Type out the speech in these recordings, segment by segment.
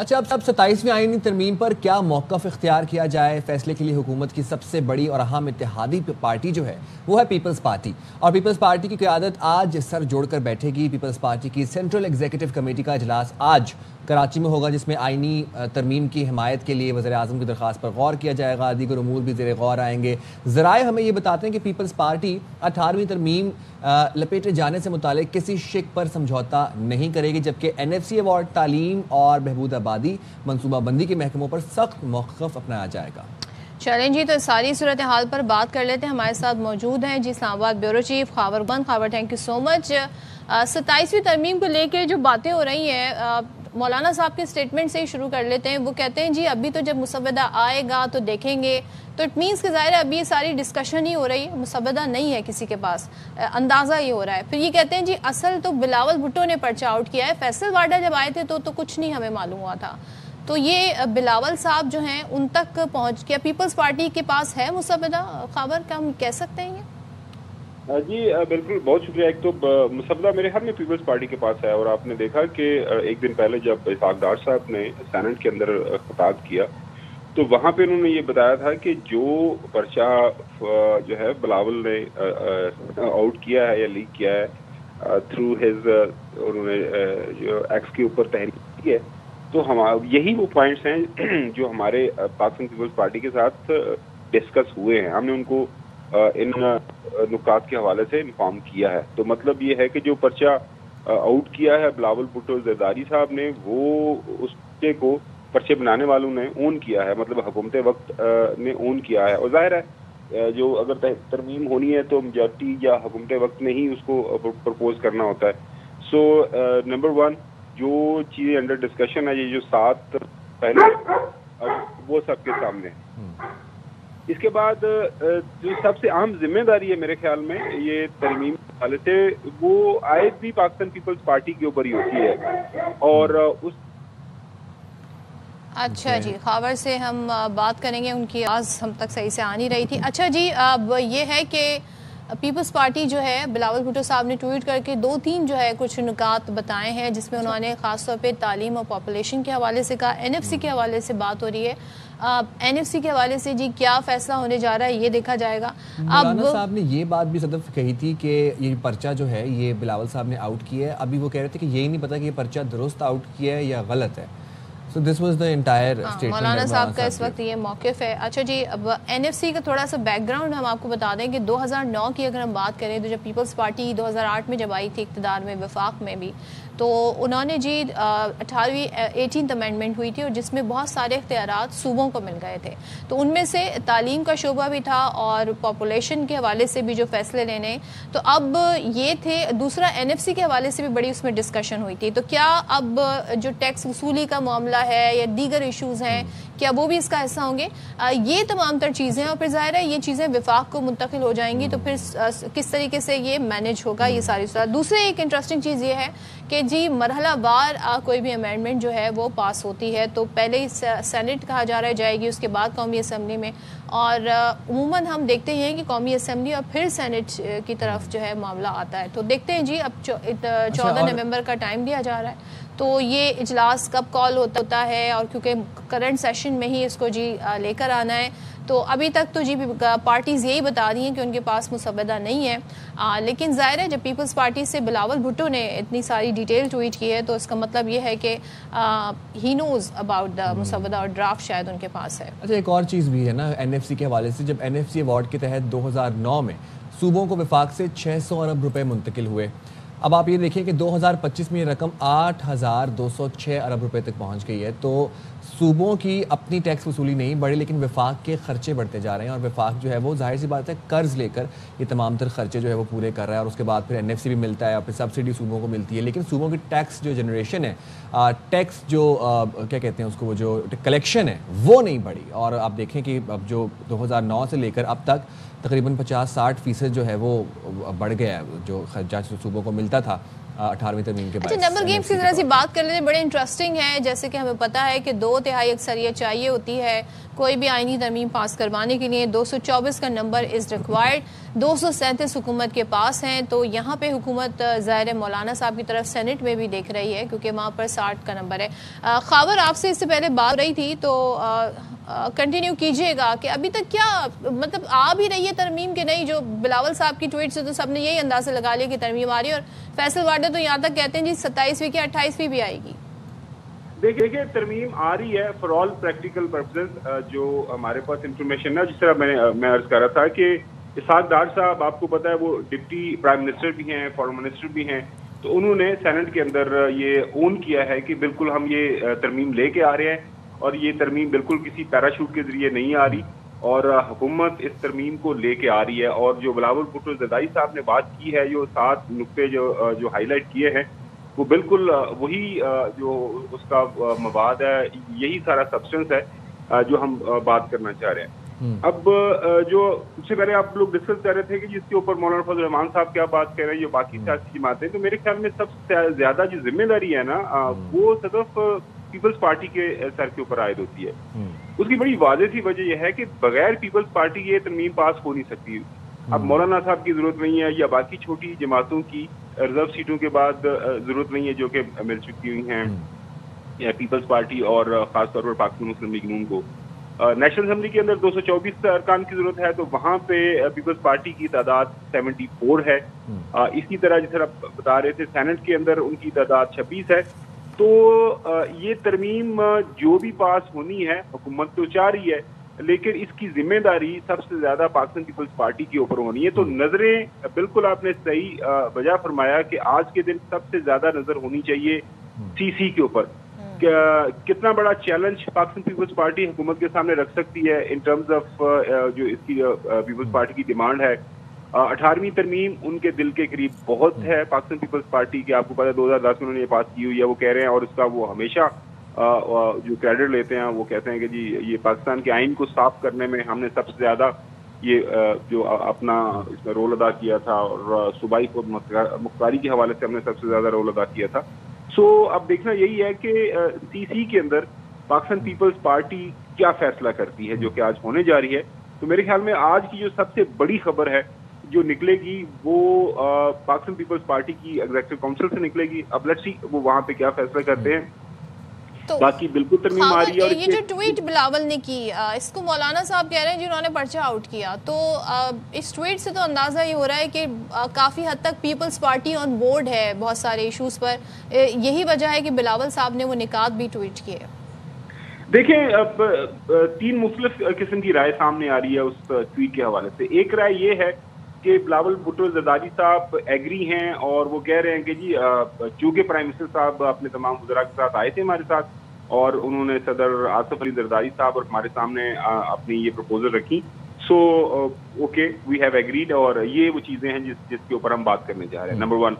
اچھا اب 27ویں آئینی ترمیم پر کیا موقف اختیار کیا جائے؟ فیصلے کے لیے حکومت کی سب سے بڑی اور اہم اتحادی پارٹی جو ہے وہ ہے پیپلز پارٹی، اور پیپلز پارٹی کی قیادت آج سر جوڑ کر بیٹھے گی۔ پیپلز پارٹی کی سینٹرل ایگزیکٹو کمیٹی کا اجلاس آج کراچی میں ہوگا، جس میں آئینی ترمیم کی حمایت کے لیے وزیر اعظم کی درخواست پر غور کیا جائے گا، دیگر امور بھی زیر غور آئیں گے۔ ذرائع ہمیں یہ بتاتے ہیں کہ پیپلز پارٹی 18ویں ترمیم لپیٹے جانے سے متعلق کسی شک پر سمجھوتا نہیں کرے گی، جبکہ NFC ایوارڈ، تعلیم اور بہبود آبادی، منصوبہ بندی کے محکموں پر سخت موقف اپنایا جائے گا۔ چلیں جی، تو ساری صورتحال پر بات کر لیتے ہیں۔ ہمارے ساتھ موجود ہیں جی Islamabad bureau chief Khawar بند۔ Khawar, thank you so much. 27ویں ترمیم کو لے کے جو باتیں ہو رہی ہیں، مولانا صاحب کے اسٹیٹمنٹ سے ہی شروع کر لیتے ہیں۔ وہ کہتے ہیں جی ابھی تو جب مسودہ آئے گا تو دیکھیں گے، تو اٹ مینس کہ ظاہر ہے ابھی یہ ساری ڈسکشن ہی ہو رہی ہے، مسودہ نہیں ہے کسی کے پاس، اندازہ یہ ہو رہا ہے۔ پھر یہ کہتے ہیں جی اصل تو بلاول بھٹو نے پرچہ آؤٹ کیا ہے، فیصل واڈا جب آئے تھے تو کچھ نہیں ہمیں معلوم ہوا تھا۔ تو یہ بلاول صاحب جو ہیں ان تک پہنچ کیا پیپلز پارٹی کے پاس ہے مسودہ؟ خاور، کیا ہم کہہ سکتے ہیں یہ؟ جی بالکل، بہت شکریہ۔ ایک تو مسودہ میرے خیال میں پیپلز پارٹی کے پاس ہے، اور آپ نے دیکھا کہ ایک دن پہلے جب اسحاق ڈار صاحب نے سینٹ کے اندر خطاب کیا تو وہاں پہ انہوں نے یہ بتایا تھا کہ جو پرچہ جو ہے بلاول نے آؤٹ کیا ہے یا لیک کیا ہے تھرو ہز، انہوں نے جو ایکس کے اوپر تحریر کی ہے، تو یہی وہ پوائنٹس ہیں جو ہمارے پاکستان پیپلز پارٹی کے ساتھ ڈسکس ہوئے ہیں۔ ہم نے ان کو ان نکات کے حوالے سے انفارم کیا ہے۔ تو مطلب یہ ہے کہ جو پرچہ آؤٹ کیا ہے بلاول بھٹو زرداری صاحب نے، وہ اس پرچے کو پرچے بنانے والوں نے اون کیا ہے، مطلب حکومت وقت نے اون کیا ہے۔ اور ظاہر ہے جو اگر ترمیم ہونی ہے تو میجورٹی یا حکومت وقت نے ہی اس کو پرپوز کرنا ہوتا ہے۔ سو نمبر 1 جو چیزیں انڈر ڈسکشن ہے، یہ جو 7 پہلے وہ سب کے سامنے ہے۔ اس کے بعد جو سب سے اہم ذمہ داری ہے میرے خیال میں یہ ترمیم کے حوالے سے، وہ عائد بھی پاکستان پیپلز پارٹی کے اوپر ہی ہوتی ہے، اور اس اچھا جی، خاور سے ہم بات کریں گے، ان کی آواز ہم تک صحیح سے آ نہیں رہی تھی۔ اچھا جی، اب یہ ہے کہ پیپلز پارٹی جو ہے بلاول بھٹو صاحب نے ٹویٹ کر کے 2-3 جو ہے کچھ نکات بتائے ہیں، جس میں انہوں نے خاص طور پہ تعلیم اور پاپولیشن کے حوالے سے کہا۔ NFC کے حوالے سے بات ہو رہی ہے، NFC کے حوالے سے جی کیا فیصلہ ہونے جا رہا ہے یہ دیکھا جائے گا۔ مولانا صاحب نے یہ بات بھی صدف کہی تھی کہ یہ پرچہ جو ہے یہ بلاول صاحب نے آؤٹ کیا ہے، ابھی وہ کہہ رہے تھے کہ یہی نہیں پتا کہ یہ پرچہ درست آؤٹ کیا ہے یا غلط ہے۔ So this was the entire statement. مولانا صاحب کا اس وقت یہ موقف ہے۔ اچھا جی، اب NFC کا تھوڑا سا بیک گراؤنڈ ہم آپ کو بتا دیں کہ 2009 کی اگر ہم بات کریں تو جب پیپلز پارٹی 2008 میں جب آئی تھی اقتدار میں، وفاق میں بھی، تو انہوں نے جی 18th امینڈمنٹ ہوئی تھی، اور جس میں بہت سارے اختیارات صوبوں کو مل گئے تھے، تو ان میں سے تعلیم کا شعبہ بھی تھا اور پاپولیشن کے حوالے سے بھی جو فیصلے لینے، تو اب یہ تھے۔ دوسرا NFC کے حوالے سے بھی بڑی اس میں ڈسکشن ہوئی تھی، تو کیا اب جو ٹیکس وصولی کا معاملہ ہے یا دیگر ایشوز ہیں، کیا وہ بھی اس کا حصہ ہوں گے؟ یہ تمام تر چیزیں، اور پھر ظاہر ہے یہ چیزیں وفاق کو منتقل ہو جائیں گی، تو پھر کس طریقے سے یہ مینج ہوگا، یہ ساری صورت۔ دوسرے ایک انٹرسٹنگ چیز یہ ہے کہ جی مرحلہ وار کوئی بھی امینڈمنٹ جو ہے وہ پاس ہوتی ہے تو پہلے ہی سینٹ کہا جا رہا ہے جائے گی، اس کے بعد قومی اسمبلی میں، اور عموماً ہم دیکھتے ہیں کہ قومی اسمبلی اور پھر سینٹ کی طرف جو ہے معاملہ آتا ہے۔ تو دیکھتے ہیں جی، اب 14 نومبر کا ٹائم دیا جا رہا ہے، تو یہ اجلاس کب کال ہوتا ہے، اور کیونکہ کرنٹ سیشن میں ہی اس کو جی لے کر آنا ہے، تو ابھی تک تو جی پارٹیز یہی بتا رہی ہیں کہ ان کے پاس مسودہ نہیں ہے، لیکن ظاہر ہے جب پیپلز پارٹی سے بلاول بھٹو نے اتنی ساری ڈیٹیل ٹویٹ کی ہے تو اس کا مطلب یہ ہے کہ ہی نوز اباؤٹ دا مسودہ، اور ڈرافٹ شاید ان کے پاس ہے۔ اچھا، ایک اور چیز بھی ہے نا NFC کے حوالے سے، جب NFC ایوارڈ کے تحت 2009 میں صوبوں کو وفاق سے 600 ارب روپے منتقل ہوئے، اب آپ یہ دیکھیں کہ 2025 میں یہ رقم 8206 ارب روپے تک پہنچ گئی ہے۔ تو صوبوں کی اپنی ٹیکس وصولی نہیں بڑھی، لیکن وفاق کے خرچے بڑھتے جا رہے ہیں، اور وفاق جو ہے وہ ظاہر سی بات ہے قرض لے کر یہ تمام تر خرچے جو ہے وہ پورے کر رہا ہے، اور اس کے بعد پھر NFC بھی ملتا ہے، اور پھر سبسڈی صوبوں کو ملتی ہے، لیکن صوبوں کی ٹیکس جو جنریشن ہے، ٹیکس جو کیا کہتے ہیں اس کو، وہ جو کلیکشن ہے وہ نہیں بڑھی۔ اور آپ دیکھیں کہ اب جو 2009 سے لے کر اب تک تقریباً 50-60% جو ہے وہ بڑھ گیا ہے جو خرچات صوبوں کو ملتا تھا 18ویں ترمیم کے بعد۔ اچھا، نمبر گیمز کی ذرا سی بات کر لیتے ہیں، بڑے انٹرسٹنگ ہے، جیسے کہ ہمیں پتہ ہے کہ 2/3 اکثریت چاہیے ہوتی ہے کوئی بھی آئینی ترمیم پاس کروانے کے لیے 224 کا نمبر از ریکوائرڈ. 237 حکومت کے پاس ہیں. تو یہاں پہ حکومت ظاہر مولانا صاحب کی طرف سینٹ میں بھی دیکھ رہی ہے کیونکہ وہاں پر 60 کا نمبر ہے. خاور آپ سے اس سے پہلے بات رہی تھی تو کنٹینیو کیجئے گا کہ ابھی تک کیا مطلب آ بھی رہی ہے ترمیم کہ نہیں. جو بلاول صاحب کی ٹویٹ سے تو سب نے یہی اندازہ لگا لیا کہ ترمیم آ رہی ہے, اور فیصل وارڈر تو یہاں تک کہتے ہیں جی 27ویں کی 28ویں بھی آئے گی. دیکھیے ترمیم آ رہی ہے فار آل پریکٹیکل پرپسز. جو ہمارے پاس انفارمیشن ہے, جس طرح میں عرض کر رہا تھا کہ اسحاق ڈار صاحب آپ کو پتا ہے وہ ڈپٹی پرائم منسٹر بھی ہیں, فارن منسٹر بھی ہیں, تو انہوں نے سینٹ کے اندر یہ اون کیا ہے کہ بالکل ہم یہ ترمیم لے کے آ رہے ہیں, اور یہ ترمیم بالکل کسی پیراشوٹ کے ذریعے نہیں آ رہی, اور حکومت اس ترمیم کو لے کے آ رہی ہے. اور جو بلاول بھٹو زرداری صاحب نے بات کی ہے, جو 7 نقطے جو ہائی لائٹ کیے ہیں, وہ بالکل وہی جو اس کا مواد ہے, یہی سارا سبسٹنس ہے جو ہم بات کرنا چاہ رہے ہیں. اب جو سب سے پہلے آپ لوگ ڈسکس کر رہے تھے کہ جس کے اوپر مولانا فضل الرحمان صاحب کیا بات کر رہے ہیں, جو باقی سیاسی جماعتیں, تو میرے خیال میں سب سے زیادہ جو ذمہ داری ہے نا وہ صرف پیپلز پارٹی کے سر کے اوپر عائد ہوتی ہے. اس کی بڑی واضح سی وجہ یہ ہے کہ بغیر پیپلز پارٹی یہ ترمیم پاس ہو نہیں سکتی. اب مولانا صاحب کی ضرورت نہیں ہے, یا باقی چھوٹی جماعتوں کی ریزرو سیٹوں کے بعد ضرورت نہیں ہے جو کہ مل چکی ہوئی ہیں یا پیپلز پارٹی اور خاص طور پر پاکستان مسلم لیگ نون کو. نیشنل اسمبلی کے اندر 224 ارکان کی ضرورت ہے, تو وہاں پہ پیپلز پارٹی کی تعداد 74 ہے. اسی طرح جس طرح بتا رہے تھے سینٹ کے اندر ان کی تعداد 26 ہے. تو یہ ترمیم جو بھی پاس ہونی ہے حکومت تو چاہ رہی ہے, لیکن اس کی ذمہ داری سب سے زیادہ پاکستان پیپلز پارٹی کے اوپر ہونی ہے. تو نظریں بالکل آپ نے صحیح وجہ فرمایا کہ آج کے دن سب سے زیادہ نظر ہونی چاہیے سی کے اوپر. کتنا بڑا چیلنج پاکستان پیپلز پارٹی حکومت کے سامنے رکھ سکتی ہے ان ٹرمز آف جو اس کی پیپلز پارٹی کی ڈیمانڈ ہے. 18ویں ترمیم ان کے دل کے قریب بہت ہے پاکستان پیپلز پارٹی کے. آپ کو پتا ہے 2010 میں انہوں نے یہ پاس کی ہوئی ہے, وہ کہہ رہے ہیں, اور اس کا وہ ہمیشہ جو کریڈٹ لیتے ہیں, وہ کہتے ہیں کہ جی یہ پاکستان کے آئین کو صاف کرنے میں ہم نے سب سے زیادہ یہ جو اپنا اس میں رول ادا کیا تھا, اور صوبائی خود مختاری کے حوالے سے ہم نے سب سے زیادہ رول ادا کیا تھا. سو اب دیکھنا یہی ہے کہ سی کے اندر پاکستان پیپلز پارٹی کیا فیصلہ کرتی ہے جو کہ آج ہونے جا رہی ہے. تو میرے خیال میں آج کی جو سب سے بڑی خبر ہے جو نکلے گی وہ پاکستان پیپلز پارٹی کی ایگزیکٹو کونسل سے نکلے گی. اب لیٹس سی وہ وہاں پہ کیا فیصلہ کرتے ہیں. باقی بالکل ترمیم آ رہی ہے. اور یہ جو ٹویٹ بلاول نے کی, اس کو مولانا صاحب کہہ رہے ہیں جنہوں نے پرچہ آؤٹ کیا, تو اس ٹویٹ سے تو اندازہ یہ ہو رہا ہے کہ کافی حد تک پیپلز پارٹی آن بورڈ ہے بہت سارے ایشوز پر. یہی وجہ ہے کہ بلاول صاحب نے وہ نکات بھی ٹویٹ کیے. دیکھیں اب 3 مختلف قسم کی رائے سامنے آ رہی ہے اس ٹویٹ کے حوالے سے. ایک رائے یہ ہے کہ بلاول بھٹو زرداری صاحب ایگری ہیں, اور وہ کہہ رہے ہیں کہ جی چونکہ پرائم منسٹر صاحب اپنے تمام وزراء کے ساتھ آئے تھے ہمارے ساتھ, اور انہوں نے صدر آصف علی زرداری صاحب اور ہمارے سامنے اپنی یہ پروپوزل رکھی. So okay we have agreed, اور یہ وہ چیزیں ہیں جس کے اوپر ہم بات کرنے جا رہے ہیں. نمبر 1.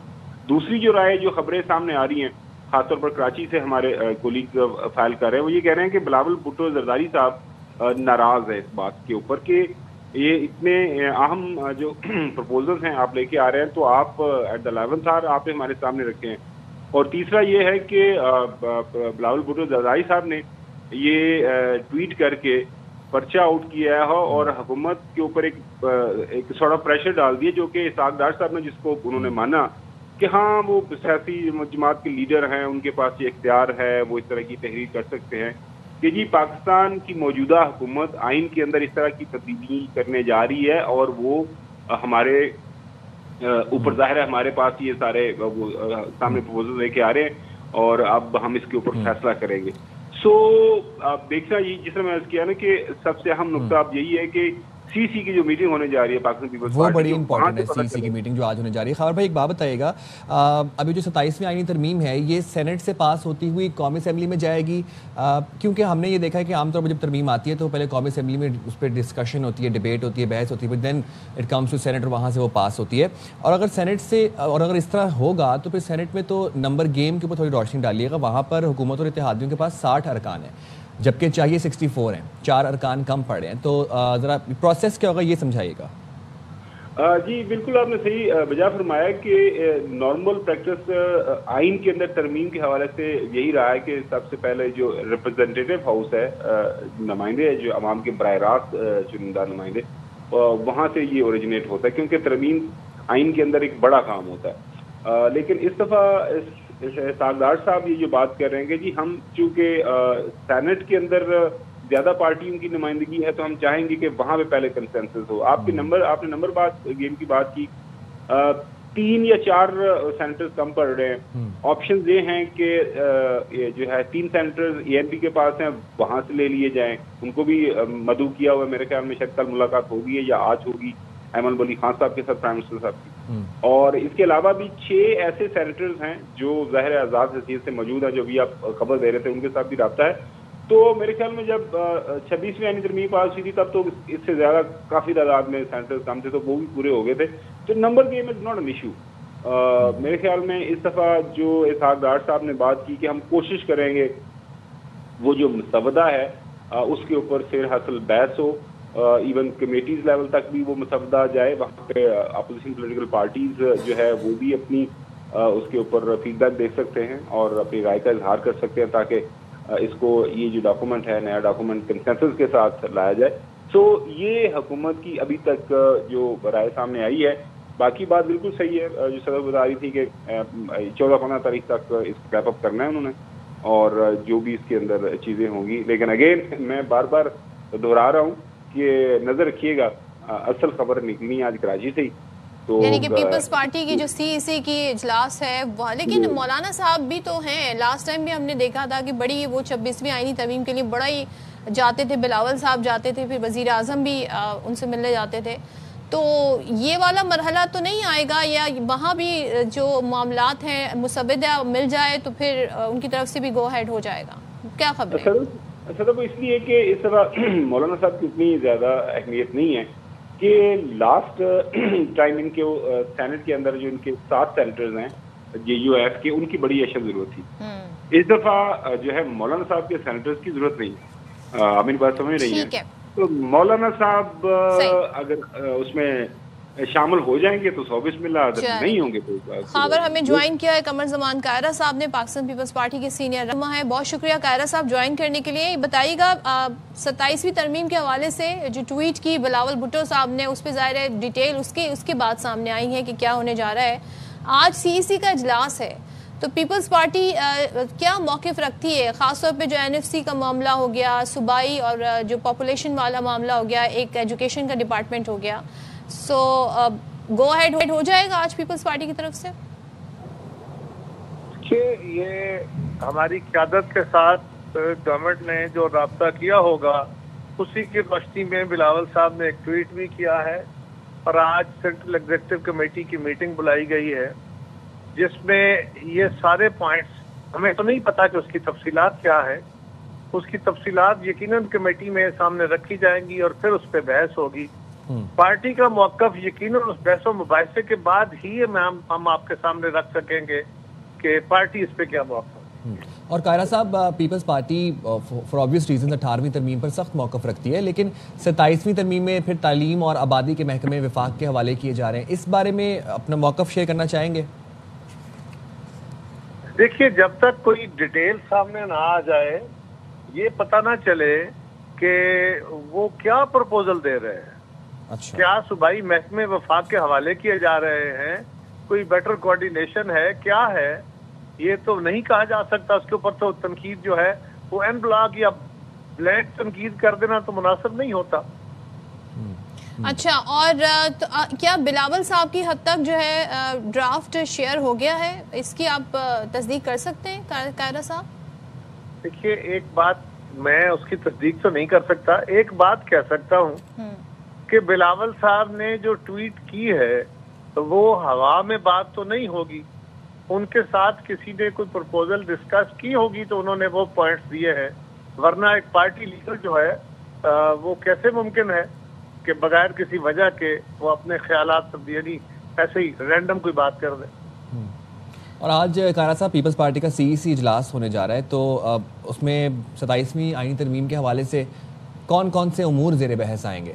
دوسری جو رائے جو خبریں سامنے آ رہی ہیں خاص طور پر کراچی سے ہمارے کولیگ فائل کر رہے ہیں, وہ یہ کہہ رہے ہیں کہ بلاول بھٹو زرداری صاحب ناراض ہے اس بات کے اوپر کہ یہ اتنے اہم جو پروپوزلز ہیں آپ لے کے آ رہے ہیں, تو آپ ایٹ دا 11th آور آپ ہمارے سامنے رکھے ہیں. اور تیسرا یہ ہے کہ بلاول بھٹو زرداری صاحب نے یہ ٹویٹ کر کے پرچہ آؤٹ کیا ہے اور حکومت کے اوپر ایک سارٹ آف پریشر ڈال دیا, جو کہ اسحاق ڈار صاحب نے جس کو انہوں نے مانا کہ ہاں وہ سیاسی جماعت کے لیڈر ہیں, ان کے پاس یہ اختیار ہے, وہ اس طرح کی تحریر کر سکتے ہیں کہ جی پاکستان کی موجودہ حکومت آئین کے اندر اس طرح کی تبدیلی کرنے جا رہی ہے, اور وہ ہمارے اوپر ظاہر ہے ہمارے پاس یہ سارے سامنے پروپوزل لے کے آ رہے ہیں, اور اب ہم اس کے اوپر فیصلہ کریں گے. سو اب دیکھنا یہ جس طرح میں عرض کیا نا کہ سب سے اہم نقطہ اب یہی ہے کہ سی کی جو میٹنگ ہونے جا رہی ہے پاکستان پیپلز پارٹی, وہ بڑی امپورٹنٹ ہے سی کی میٹنگ جو آج ہونے جا رہی ہے. خبر بھائی ایک بات بتائیے گا, ابھی جو 27ویں آئینی ترمیم ہے یہ سینٹ سے پاس ہوتی ہوئی قومی اسمبلی میں جائے گی, کیونکہ ہم نے یہ دیکھا ہے کہ عام طور پر جب ترمیم آتی ہے تو پہلے قومی اسمبلی میں اس پہ ڈسکشن ہوتی ہے, ڈیبیٹ ہوتی ہے, بحث ہوتی ہے, but then it comes to Senate اور وہاں سے وہ پاس ہوتی ہے. اور اگر سینٹ سے اور اگر اس طرح ہوگا تو پھر سینٹ میں تو نمبر گیم کے اوپر تھوڑی روشنی ڈالیے گا. وہاں پر حکومت اور اتحادیوں کے پاس 60 ارکان ہیں جبکہ چاہیے 64 ہیں, 4 ارکان کم پڑ رہے ہیں. تو ذرا پروسیس کیا ہوگا یہ سمجھائیے گا. جی بالکل آپ نے صحیح بجا فرمایا کہ نارمل پریکٹس آئین کے اندر ترمیم کے حوالے سے یہی رہا ہے کہ سب سے پہلے جو ریپرزینٹیو ہاؤس ہے، نمائندے ہے جو عوام کے براہ راست چنندہ نمائندے، وہاں سے یہ اوریجنیٹ ہوتا ہے، کیونکہ ترمیم آئین کے اندر ایک بڑا کام ہوتا ہے۔ لیکن اس دفعہ اسحاق ڈار صاحب یہ جو بات کر رہے ہیں کہ جی ہم چونکہ سینٹ کے اندر زیادہ پارٹیوں کی نمائندگی ہے تو ہم چاہیں گے کہ وہاں پہ پہلے کنسنسس ہو۔ آپ نے نمبر گیم کی بات کی، 3 یا 4 سینیٹرز کم پڑ رہے ہیں۔ آپشنز یہ ہیں کہ جو ہے 3 سینیٹرز ANP کے پاس ہیں، وہاں سے لے لیے جائیں، ان کو بھی مدعو کیا ہوا ہے، میرے خیال میں شاید کل ملاقات ہوگی ہے یا آج ہوگی ایمن ولی خان صاحب کے ساتھ، پرائم منسٹر صاحب کی۔ اور اس کے علاوہ بھی 6 ایسے سینیٹرز ہیں جو ظاہر آزاد حیثیت سے موجود ہیں، جو بھی آپ خبر دے رہے تھے، ان کے ساتھ بھی رابطہ ہے۔ تو میرے خیال میں جب 26ویں آئینی ترمیم پاس ہوئی تھی تب تو اس سے زیادہ کافی تعداد میں سینیٹرز کم تھے، تو وہ بھی پورے ہو گئے تھے۔ تو number game is not an issue. میرے خیال میں اس دفعہ جو اسحاق ڈار صاحب نے بات کی کہ ہم کوشش کریں گے وہ جو مسودہ ہے اس کے اوپر پھر حاصل بحث ہو، ایون کمیٹیز لیول تک بھی وہ مسودہ جائے، وہاں پہ اپوزیشن پولیٹیکل پارٹیز جو ہے وہ بھی اپنی اس کے اوپر فیڈ بیک دے سکتے ہیں اور اپنی رائے کا اظہار کر سکتے ہیں، تاکہ اس کو یہ جو ڈاکومنٹ ہے، نیا ڈاکومنٹ کنسنسس کے ساتھ لایا جائے۔ تو یہ حکومت کی ابھی تک جو رائے سامنے آئی ہے۔ باقی بات بالکل صحیح ہے جو صدر بتا رہی تھی کہ 14-15 تاریخ تک اس کو ریپ اپ کرنا ہے انہوں نے، اور جو بھی اس کے اندر چیزیں ہوں گی۔ لیکن اگین میں بار بار دہرا رہا ہوں کہ نظر رکھیے گا، اصل خبر نکلنی آج کراچی سے ہی، تو یعنی کہ پیپلز پارٹی کی جو CEC کی اجلاس ہے وہ، لیکن مولانا صاحب بھی تو ہیں، لاسٹ ٹائم بھی ہم نے دیکھا تھا کہ بڑی وہ 26ویں آئینی ترمیم کے لیے بڑا ہی جاتے تھے، بلاول صاحب جاتے تھے، پھر وزیر اعظم بھی ان سے ملنے جاتے تھے۔ تو یہ والا مرحلہ تو نہیں آئے گا، یا وہاں بھی جو معاملات ہیں مسودہ مل جائے تو پھر ان کی طرف سے بھی گو ہیڈ ہو جائے گا؟ کیا خبر ہے؟ اصل وہ اس لیے کہ اس طرح مولانا صاحب کی اتنی زیادہ اہمیت نہیں ہے کہ لاسٹ ٹائم ان کے سینٹ کے اندر جو ان کے 7 سینیٹرز ہیں JUF کے، ان کی بڑی اشد ضرورت تھی۔ اس دفعہ جو ہے مولانا صاحب کے سینیٹرز کی ضرورت نہیں ہے، آپ میری بات سمجھ رہی ہیں؟ تو مولانا صاحب اگر اس میں شامل ہو جائیں گے تو 100 بسم اللہ، اگر نہیں ہوں گے تو خبر ہمیں جوائن کیا ہے قمر زمان قائرہ صاحب نے، پاکستان پیپلز پارٹی کے سینئر رہنما ہے۔ بہت شکریہ قائرہ صاحب جوائن کرنے کے لیے۔ بتائیے گا 27ویں ترمیم کے حوالے سے جو ٹویٹ کی بلاول بھٹو صاحب نے، اس پہ ظاہر ہے ڈیٹیل اس کے بعد سامنے آئی ہے کہ کیا ہونے جا رہا ہے۔ آج CEC کا اجلاس ہے، تو پیپلز پارٹی کیا موقف رکھتی ہے، خاص طور پہ جو NFC کا معاملہ ہو گیا، صوبائی اور جو پاپولیشن والا معاملہ ہو گیا، ایک ایجوکیشن کا ڈپارٹمنٹ ہو گیا، سو گو ہیڈ ہو جائے گا آج پیپلز پارٹی کی طرف سے؟ کہ یہ ہماری قیادت کے ساتھ گورنمنٹ نے جو رابطہ کیا ہوگا اسی کی روشنی میں بلاول صاحب نے ایک ٹویٹ بھی کیا ہے، اور آج سینٹرل ایگزیکٹو کمیٹی کی میٹنگ بلائی گئی ہے جس میں یہ سارے پوائنٹس، ہمیں تو نہیں پتا کہ اس کی تفصیلات کیا ہے، اس کی تفصیلات یقیناً کمیٹی میں سامنے رکھی جائیں گی اور پھر اس پہ بحث ہوگی۔ پارٹی کا موقف یقیناً اس بحث و مباحثے کے بعد ہی ہم آپ کے سامنے رکھ سکیں گے کہ پارٹی اس پہ کیا موقف ہے۔ اور قائرہ صاحب، Peoples Party for obvious reasons 18ویں ترمیم پر سخت موقف رکھتی ہے، لیکن 27ویں ترمیم میں پھر تعلیم اور آبادی کے محکمے وفاق کے حوالے کیے جا رہے ہیں، اس بارے میں اپنا موقف شیئر کرنا چاہیں گے؟ دیکھیے، جب تک کوئی ڈیٹیل سامنے نہ آ جائے، یہ پتہ نہ چلے کہ وہ کیا پرپوزل دے رہے ہیں، کیا صوبائی محکمے وفاق کے حوالے کیے جا رہے ہیں، کوئی بیٹر کوارڈینیشن ہے، کیا ہے، یہ تو نہیں کہا جا سکتا۔ اس کے اوپر تو تنقید جو ہے وہ این بلاک یا بلینک تنقید کر دینا تو مناسب نہیں ہوتا۔ اچھا، اور کیا بلاول صاحب کی حد تک جو ہے ڈرافٹ شیئر ہو گیا ہے، اس کی آپ تصدیق کر سکتے ہیں قائرہ صاحب؟ دیکھیے، ایک بات میں اس کی تصدیق تو نہیں کر سکتا، ایک بات کہہ سکتا ہوں کہ بلاول صاحب نے جو ٹویٹ کی ہے وہ ہوا میں بات تو نہیں ہوگی، ان کے ساتھ کسی نے کوئی پرپوزل ڈسکس کی ہوگی تو انہوں نے وہ پوائنٹس دیے ہیں، ورنہ ایک پارٹی لیڈر جو ہے وہ کیسے ممکن ہے کہ بغیر کسی وجہ کے وہ اپنے خیالات تبدیلی ایسے ہی رینڈم کوئی بات کر دے۔ اور آج قائرہ صاحب پیپلز پارٹی کا CEC اجلاس ہونے جا رہا ہے، تو اس میں 27ویں آئینی ترمیم کے حوالے سے کون کون سے امور زیر بحث آئیں گے؟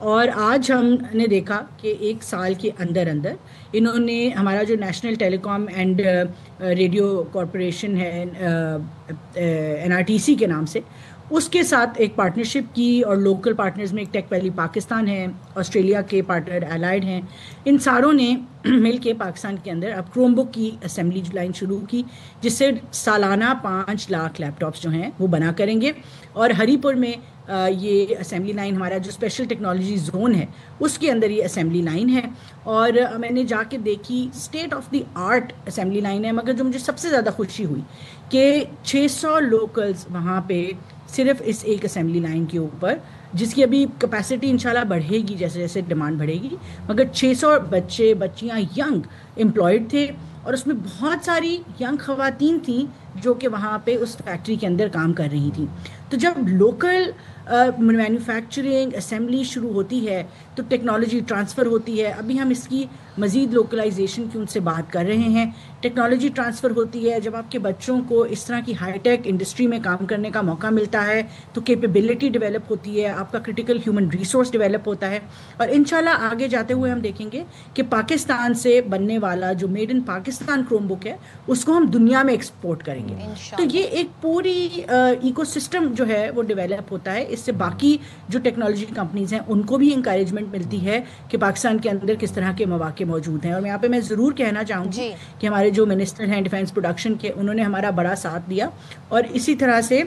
اور آج ہم نے دیکھا کہ 1 سال کے اندر انہوں نے ہمارا جو national telecom and radio corporation ہے NRTC کے نام سے، اس کے ساتھ ایک پارٹنرشپ کی، اور لوکل پارٹنرز میں ایک ٹیک ویلی پاکستان ہے، آسٹریلیا کے پارٹنر الائڈ ہیں، ان ساروں نے مل کے پاکستان کے اندر اب کروم بک کی اسمبلی لائن شروع کی، جس سے سالانہ 5 لاکھ لیپ ٹاپس جو ہیں وہ بنا کریں گے. اور ہری پور میں یہ اسمبلی لائن ہمارا جو اسپیشل ٹیکنالوجی زون ہے اس کے اندر یہ اسمبلی لائن ہے. اور میں نے جا کے دیکھی، state of the art assembly line ہے. مگر جو مجھے سب سے زیادہ خوشی ہوئی کہ 600 لوکلز وہاں پہ صرف اس ایک اسمبلی لائن کے اوپر، جس کی ابھی کیپیسٹی انشاءاللہ بڑھے گی جیسے جیسے ڈیمانڈ بڑھے گی، مگر 600 بچے بچیاں ینگ امپلائڈ تھے، اور اس میں بہت ساری ینگ خواتین تھیں جو کہ وہاں پہ اس فیکٹری کے اندر کام کر رہی تھیں. تو جب لوکل مینوفیکچرنگ اسمبلی شروع ہوتی ہے تو ٹیکنالوجی ٹرانسفر ہوتی ہے. ابھی ہم اس کی مزید لوکلائزیشن کی ان سے بات کر رہے ہیں. ٹیکنالوجی ٹرانسفر ہوتی ہے جب آپ کے بچوں کو اس طرح کی ہائی ٹیک انڈسٹری میں کام کرنے کا موقع ملتا ہے تو کیپیبلٹی ڈیولپ ہوتی ہے، آپ کا کرٹیکل ہیومن ریسورس ڈیولپ ہوتا ہے. اور انشاءاللہ آگے جاتے ہوئے ہم دیکھیں گے کہ پاکستان سے بننے والا جو میڈ ان پاکستان کروم بک ہے اس کو ہم دنیا میں ایکسپورٹ کریں گے. تو یہ ایک پوری ایکو سسٹم جو ہے وہ ڈیولپ ہوتا ہے. اس سے باقی جو ٹیکنالوجی کمپنیز ہیں ان کو بھی انکریجمنٹ ملتی ہے کہ پاکستان کے اندر کس طرح کے مواقع موجود ہیں. اور یہاں پہ میں ضرور کہنا چاہوں گی کہ ہمارے جو منسٹر ہیں ڈیفینس پروڈکشن کے، انہوں نے ہمارا بڑا ساتھ دیا، اور اسی طرح سے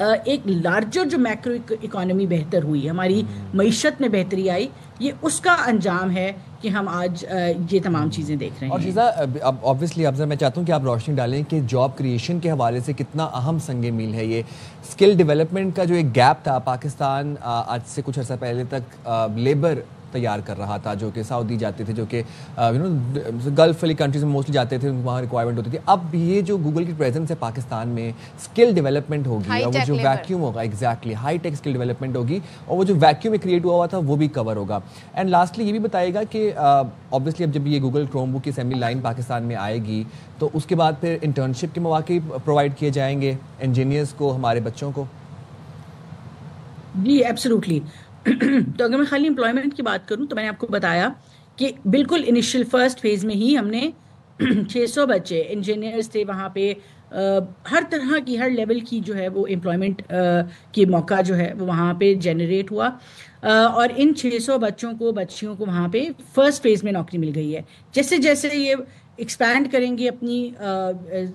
ایک لارجر جو میکرو اکانومی بہتر ہوئی، ہماری معیشت میں بہتری آئی، یہ اس کا انجام ہے کہ ہم آج یہ تمام چیزیں دیکھ رہے ہیں. اور شیزا آبویسلی افضل میں چاہتا ہوں کہ آپ روشنی ڈالیں کہ جاب کریشن کے حوالے سے کتنا اہم سنگ میل ہے یہ. اسکل ڈیولپمنٹ کا جو ایک گیپ تھا، پاکستان آج سے کچھ عرصہ پہلے تک لیبر تیار کر رہا تھا جو کہ سعودی جاتے تھے، جو کہ گلف والی کنٹریز میں موسٹلی جاتے تھے، وہاں ریکوائرمنٹ ہوتی تھی. اب یہ جو گوگل کی پریزنس ہے پاکستان میں، اسکل ڈیولپمنٹ ہوگی، اور وہ جو ویکیوم ہوگا، exactly high tech skill development ہوگی، اور وہ جو ویکیوم میں کریٹ ہوا تھا وہ بھی کور ہوگا. اینڈ لاسٹلی یہ بھی بتائے گا کہ آبویسلی اب جب یہ گوگل کروم بک کی اسمبلی لائن پاکستان میں آئے گی تو اس کے بعد پھر انٹرنشپ کے مواقع پرووائڈ کیے جائیں گے انجینئرس کو، ہمارے بچوں کو. جی ایبسلیوٹلی. تو اگر میں خالی امپلائمنٹ کی بات کروں تو میں نے آپ کو بتایا کہ بالکل انیشیل فرسٹ فیز میں ہی ہم نے 600 بچے انجینئرز تھے وہاں پہ، ہر طرح کی ہر لیول کی جو ہے وہ امپلائمنٹ کی موقع جو ہے وہ وہاں پہ جنریٹ ہوا. اور ان 600 بچیوں کو وہاں پہ فرسٹ فیز میں نوکری مل گئی ہے. جیسے جیسے یہ ایکسپینڈ کریں گے اپنی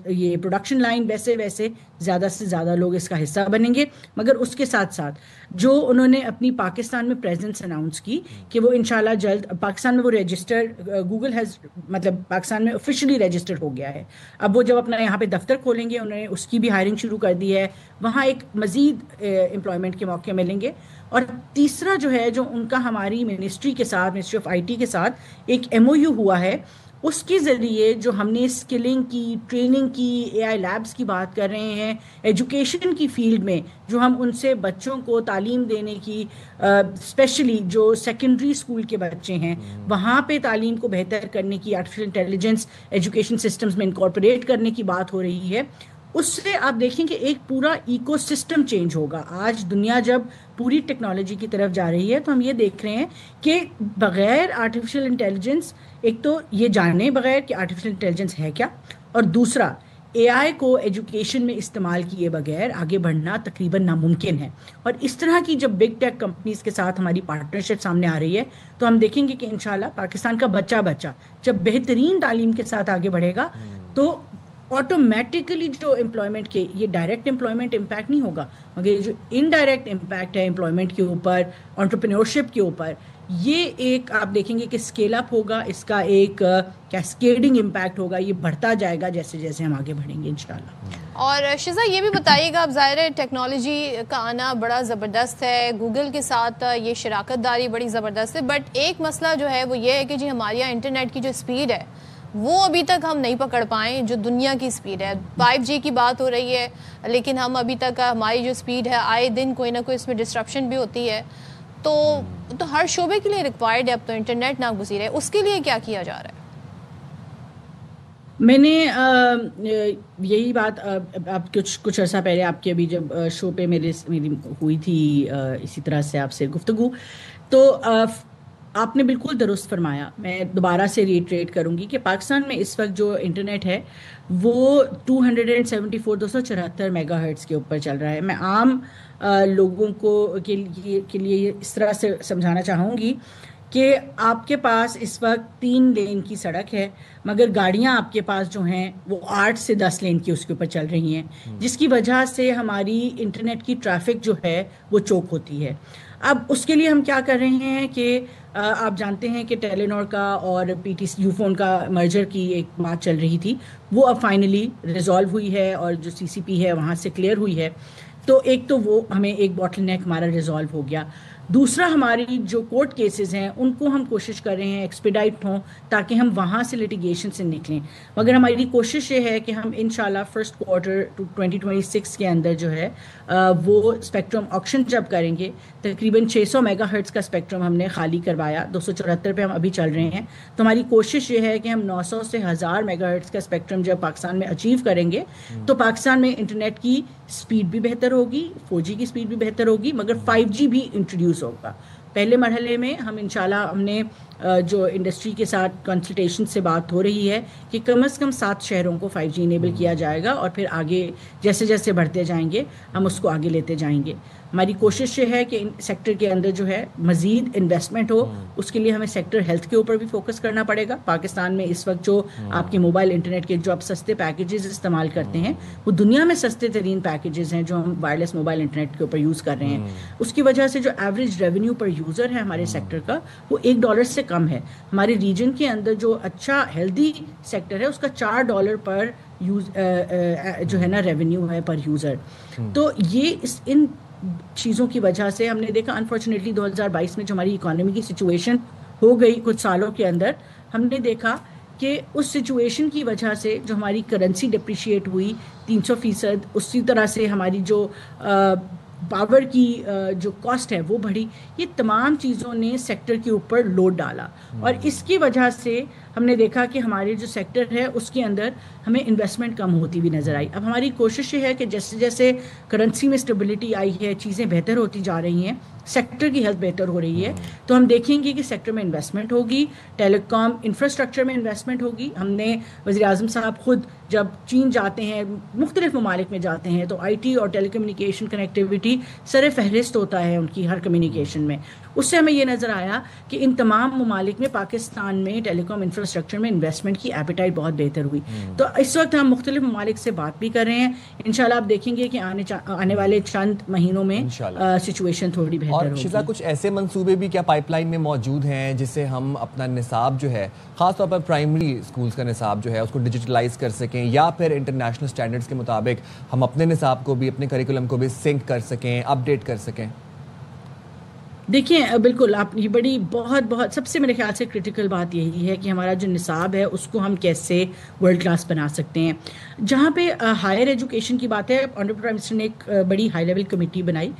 یہ پروڈکشن لائن، ویسے ویسے زیادہ سے زیادہ لوگ اس کا حصہ بنیں گے. مگر اس کے ساتھ ساتھ جو انہوں نے اپنی پاکستان میں پریزنس اناؤنس کی کہ وہ انشاءاللہ جلد پاکستان میں وہ رجسٹر، گوگل ہیز مطلب پاکستان میں آفیشلی رجسٹرڈ ہو گیا ہے. اب وہ جب اپنا یہاں پہ دفتر کھولیں گے، انہوں نے اس کی بھی ہائرنگ شروع کر دی ہے. وہاں ایک مزید امپلائمنٹ کے موقع ملیں گے. اور تیسرا جو ہے جو ان کا ہماری منسٹری کے ساتھ، منسٹری آف IT کے ساتھ ایک MOU ہوا ہے، اس کے ذریعے جو ہم نے اسکلنگ کی، ٹریننگ کی، AI لیبس کی بات کر رہے ہیں، ایجوکیشن کی فیلڈ میں جو ہم ان سے بچوں کو تعلیم دینے کی، اسپیشلی جو سیکنڈری اسکول کے بچے ہیں وہاں پہ تعلیم کو بہتر کرنے کی، آرٹیفیشل انٹیلیجنس ایجوکیشن سسٹمز میں انکارپوریٹ کرنے کی بات ہو رہی ہے. اس سے آپ دیکھیں کہ ایک پورا ایکو سسٹم چینج ہوگا. آج دنیا جب پوری ٹیکنالوجی کی طرف جا رہی ہے تو ہم یہ دیکھ رہے ہیں کہ بغیر آرٹیفیشل انٹیلیجنس، ایک تو یہ جانے بغیر کہ آرٹیفیشل انٹیلیجنس ہے کیا، اور دوسرا AI کو ایجوکیشن میں استعمال کیے بغیر آگے بڑھنا تقریباً ناممکن ہے. اور اس طرح کی جب بگ ٹیک کمپنیز کے ساتھ ہماری پارٹنرشپ سامنے آ رہی ہے تو ہم دیکھیں گے کہ انشاءاللہ پاکستان کا بچہ جب بہترین تعلیم کے ساتھ آگے بڑھے گا تو آٹومیٹیکلی جو امپلائمنٹ کے، یہ ڈائریکٹ امپلائمنٹ امپیکٹ نہیں ہوگا، مگر جو انڈائریکٹ امپیکٹ ہے امپلائمنٹ کے اوپر، انٹرپرینورشپ کے اوپر، یہ ایک آپ دیکھیں گے کہ اسکیل اپ ہوگا، اس کا ایک کیسکیڈنگ امپیکٹ ہوگا. یہ بڑھتا جائے گا جیسے جیسے ہم آگے بڑھیں گے انشاءاللہ. اور شیزا یہ بھی بتائیے گا، اب ظاہر ہے ٹیکنالوجی کا آنا بڑا زبردست ہے، گوگل کے ساتھ یہ شراکت داری بڑی زبردست ہے، بٹ ایک مسئلہ جو ہے وہ یہ ہے کہ جی ہمارے یہاں انٹرنیٹ کی جو اسپیڈ ہے وہ ابھی تک ہم نہیں پکڑ پائیں جو دنیا کی اسپیڈ ہے. 5G کی بات ہو رہی ہے لیکن ہم ابھی تک ہماری جو اسپیڈ ہے آئے دن کوئی نہ کوئی اس میں ڈسٹرپشن بھی ہوتی ہے. تو ہر شعبے کے لیے ریکوائرڈ ہے اب تو انٹرنیٹ ناگزیر ہے. اس کے لیے کیا کیا جا رہا ہے؟ میں نے یہی بات اب کچھ عرصہ پہلے آپ کے ابھی جب شو پہ میری ہوئی تھی اسی طرح سے آپ سے گفتگو، تو آپ نے بالکل درست فرمایا. میں دوبارہ سے ریٹریٹ کروں گی کہ پاکستان میں اس وقت جو انٹرنیٹ ہے وہ 274 میگا ہرٹز کے اوپر چل رہا ہے. میں عام لوگوں کو کے لیے اس طرح سے سمجھانا چاہوں گی کہ آپ کے پاس اس وقت 3 لین کی سڑک ہے، مگر گاڑیاں آپ کے پاس جو ہیں وہ 8 سے 10 لین کی اس کے اوپر چل رہی ہیں، جس کی وجہ سے ہماری انٹرنیٹ کی ٹریفک جو ہے وہ چوک ہوتی ہے. اب اس کے لیے ہم کیا کر رہے ہیں کہ آپ جانتے ہیں کہ ٹیلی نور کا اور P T C Ufone کا مرجر کی ایک بات چل رہی تھی، وہ اب فائنلی ریزالو ہوئی ہے اور جو سی سی پی ہے وہاں سے کلیئر ہوئی ہے. تو ایک تو وہ ہمیں ایک باٹل نیک ہمارا ریزالو ہو گیا. دوسرا ہماری جو کورٹ کیسز ہیں ان کو ہم کوشش کر رہے ہیں ایکسپیڈائٹ ہوں تاکہ ہم وہاں سے لٹیگیشن سے نکلیں. مگر ہماری کوشش یہ ہے کہ ہم انشاءاللہ فرسٹ کوارٹر 2026 کے اندر جو ہے وہ اسپیکٹرم آکشن جب کریں گے، تقریباً 600 میگا ہرٹز کا اسپیکٹرم ہم نے خالی کروایا، 274 پہ ہم ابھی چل رہے ہیں. تو ہماری کوشش یہ ہے کہ ہم 900 سے 1000 میگا ہرٹز کا اسپیکٹرم جب پاکستان میں اچیو کریں گے تو پاکستان میں انٹرنیٹ کی سپیڈ بھی بہتر ہوگی، 4G کی سپیڈ بھی بہتر ہوگی، مگر 5G بھی انٹروڈیوس ہوگا. پہلے مرحلے میں ہم انشاءاللہ ہم نے جو انڈسٹری کے ساتھ کنسلٹیشن سے بات ہو رہی ہے کہ کم از کم 7 شہروں کو 5G انیبل کیا جائے گا، اور پھر آگے جیسے جیسے بڑھتے جائیں گے ہم اس کو آگے لیتے جائیں گے. ہماری کوشش یہ ہے کہ ان سیکٹر کے اندر جو ہے مزید انویسٹمنٹ ہو. اس کے لیے ہمیں سیکٹر ہیلتھ کے اوپر بھی فوکس کرنا پڑے گا. پاکستان میں اس وقت جو آپ کے موبائل انٹرنیٹ کے جو آپ سستے پیکیجز استعمال کرتے ہیں وہ دنیا میں سستے ترین پیکیجز ہیں جو ہم وائرلیس موبائل انٹرنیٹ کے اوپر یوز کر رہے ہیں. اس کی وجہ سے جو ایوریج ریونیو پر یوزر ہے ہمارے سیکٹر کا وہ $1 سے کم ہے. ہمارے ریجن کے اندر جو اچھا ہیلدی سیکٹر ہے اس کا $4 پر جو ہے نا ریونیو ہے پر یوزر. تو یہ ان چیزوں کی وجہ سے ہم نے دیکھا انفارچونیٹلی 2022 میں جو ہماری اکانومی کی سچویشن ہو گئی کچھ سالوں کے اندر، ہم نے دیکھا کہ اس سچویشن کی وجہ سے جو ہماری کرنسی ڈپریشیٹ ہوئی 300%، اسی طرح سے ہماری جو پاور کی جو کاسٹ ہے وہ بڑھی. یہ تمام چیزوں نے سیکٹر کے اوپر لوڈ ڈالا، اور اس کی وجہ سے ہم نے دیکھا کہ ہمارے جو سیکٹر ہے اس کے اندر ہمیں انویسٹمنٹ کم ہوتی بھی نظر آئی. اب ہماری کوشش یہ ہے کہ جیسے جیسے کرنسی میں اسٹیبلٹی آئی ہے، چیزیں بہتر ہوتی جا رہی ہیں، سیکٹر کی ہیلتھ بہتر ہو رہی ہے، تو ہم دیکھیں گے کہ سیکٹر میں انویسٹمنٹ ہوگی، ٹیلی کام انفراسٹرکچر میں انویسٹمنٹ ہوگی. ہم نے وزیر اعظم صاحب خود جب چین جاتے ہیں، مختلف ممالک میں جاتے ہیں، تو آئی ٹی اور ٹیلی کمیونیکیشن کنیکٹیوٹی سر فہرست ہوتا ہے ان کی ہر کمیونیکیشن میں. اس سے ہمیں یہ نظر آیا کہ ان تمام ممالک میں پاکستان میں ٹیلی کام انفراسٹرکچر میں انویسٹمنٹ کی ایپیٹائٹ بہت بہتر ہوئی. تو اس وقت ہم مختلف ممالک سے بات بھی کر رہے ہیں. انشاءاللہ آپ دیکھیں گے کہ آنے والے چند مہینوں میں سچویشن تھوڑی بہتر ہوگی. اور شیزا کچھ ایسے منصوبے بھی کیا پائپ لائن میں موجود ہیں جس سے ہم اپنا نصاب جو ہے، خاص طور پر پرائمری اسکولز کا نصاب جو ہے اس کو ڈیجیٹلائز کر سکیں، یا پھر انٹرنیشنل اسٹینڈرڈس کے مطابق ہم اپنے نصاب کو بھی، اپنے کریکولم کو بھی سنک کر سکیں، اپ ڈیٹ کر سکیں؟ دیکھیں بالکل آپ یہ بڑی بہت سب سے میرے خیال سے کرٹیکل بات یہی ہے کہ ہمارا جو نصاب ہے اس کو ہم کیسے ورلڈ کلاس بنا سکتے ہیں. جہاں پہ ہائر ایجوکیشن کی بات ہے، آنریبل پرائم منسٹر نے ایک بڑی ہائی لیول کمیٹی بنائی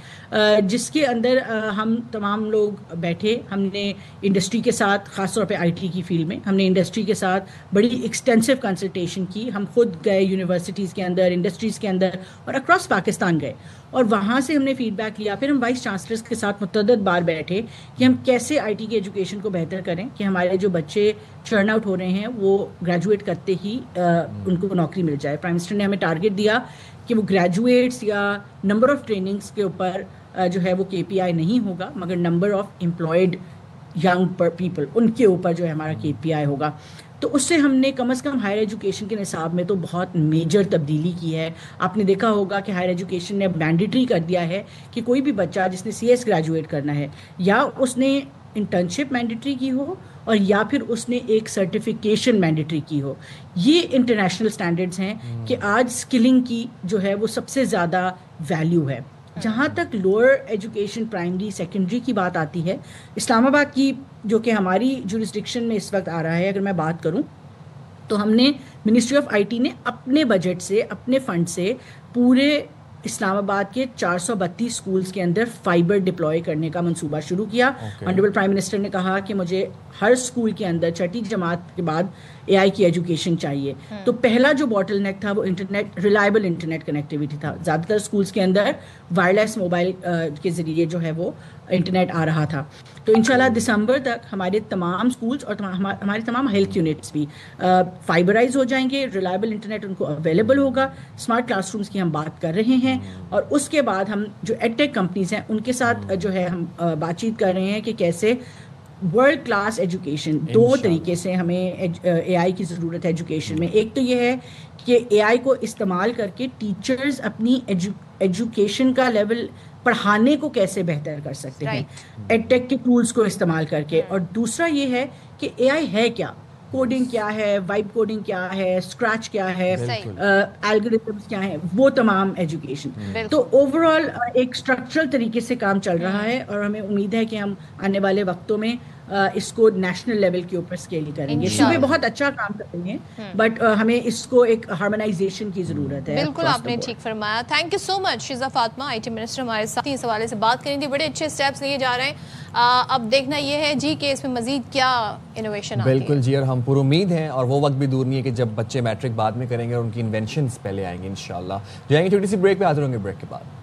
جس کے اندر ہم تمام لوگ بیٹھے. ہم نے انڈسٹری کے ساتھ، خاص طور پہ آئی ٹی کی فیلڈ میں ہم نے انڈسٹری کے ساتھ بڑی ایکسٹینسو کنسلٹیشن کی. ہم خود گئے یونیورسٹیز کے اندر، انڈسٹریز کے اندر اور اکراس پاکستان گئے، اور وہاں سے ہم نے فیڈ بیک لیا. پھر ہم وائس چانسلرز کے ساتھ متعدد بار بیٹھے کہ ہم کیسے آئی ٹی کی ایجوکیشن کو بہتر کریں کہ ہمارے جو بچے چرن آؤٹ ہو رہے ہیں وہ گریجویٹ کرتے ہی ان کو نوکری مل جائے. پرائم منسٹر نے ہمیں ٹارگٹ دیا کہ وہ گریجویٹس یا نمبر آف ٹریننگز کے اوپر جو ہے وہ KPI نہیں ہوگا، مگر number of employed young people ان کے اوپر جو ہے ہمارا KPI ہوگا. تو اس سے ہم نے کم از کم ہائر ایجوکیشن کے نصاب میں تو بہت میجر تبدیلی کی ہے. آپ نے دیکھا ہوگا کہ ہائر ایجوکیشن نے مینڈیٹری کر دیا ہے کہ کوئی بھی بچہ جس نے CS گریجویٹ کرنا ہے، یا اس نے انٹرنشپ مینڈیٹری کی ہو اور یا پھر اس نے ایک سرٹیفیکیشن مینڈیٹری کی ہو. یہ انٹرنیشنل سٹینڈرڈز ہیں کہ آج سکلنگ کی جو ہے وہ سب سے زیادہ ویلیو ہے. جہاں تک لوور ایجوکیشن پرائمری سیکنڈری کی بات آتی ہے، اسلام آباد کی جو کہ ہماری جورسڈکشن میں اس وقت آ رہا ہے، اگر میں بات کروں تو ہم نے منسٹری آف آئی ٹی نے اپنے بجٹ سے، اپنے فنڈ سے پورے اسلام آباد کے 432 اسکولس کے اندر فائبر ڈپلوائے کرنے کا منصوبہ شروع کیا. آنریبل پرائم منسٹر نے کہا کہ مجھے ہر اسکول کے اندر چھٹی جماعت کے بعد اے آئی کی ایجوکیشن چاہیے. تو پہلا جو باٹل نیک تھا وہ انٹرنیٹ، ریلائبل انٹرنیٹ کنیکٹیوٹی تھا. زیادہ تر اسکولس کے اندر وائرلیس موبائل کے ذریعے جو ہے وہ انٹرنیٹ آ رہا تھا. تو انشاءاللہ دسمبر تک ہمارے تمام اسکولس اور ہمارے تمام ہیلتھ یونٹس بھی فائبرائز ہو جائیں گے، ریلائبل انٹرنیٹ ان کو اویلیبل ہوگا. اسمارٹ کلاس رومس کی ہم بات کر رہے ہیں، اور اس کے بعد ہم جو ایڈ ٹیک کمپنیز ہیں ان کے ساتھ جو ہے ہم بات چیت کر رہے ہیں کہ کیسے ورلڈ کلاس ایجوکیشن. دو طریقے سے ہمیں اے آئی کی ضرورت ہے ایجوکیشن میں. ایک تو یہ ہے کہ اے آئی کو استعمال کر کے ٹیچرز اپنی ایجوکیشن کا لیول پڑھانے کو کیسے بہتر کر سکتے ہیں ایڈ ٹیک کے ٹولز کو استعمال کر کے. اور دوسرا یہ ہے کہ اے آئی ہے کیا، کوڈنگ کیا ہے، وائب کوڈنگ کیا ہے، اسکریچ کیا ہے، الگورتھمز کیا ہیں، وہ تمام ایجوکیشن. تو اوور آل ایک اسٹرکچرل طریقے سے کام چل رہا ہے، اور ہمیں امید ہے کہ ہم آنے والے وقتوں میں اس کو نیشنل لیول کے اوپر اسکیل کریں گے. صوبے بہت اچھا کام کر رہے ہیں، بٹ ہمیں اس کو ایک ہارمونائزیشن کی ضرورت ہے. بالکل آپ نے ٹھیک فرمایا. Thank you so much Shiza Fatima. I T minister ہمارے ساتھ اس حوالے سے بات کریں تھی. بڑے اچھے اسٹیپس لیے جا رہے ہیں. اب دیکھنا یہ ہے جی کہ اس میں مزید کیا انوویشن آتی ہے. بالکل جی، اور ہم پر امید ہیں، اور وہ وقت بھی دور نہیں ہے کہ جب بچے میٹرک بعد میں کریں گے اور ان کی انوینشنز پہلے آئیں گے انشاءاللہ. جائیں گے چھوٹی سی بریک پہ، حاضر ہوں گے بریک کے بعد.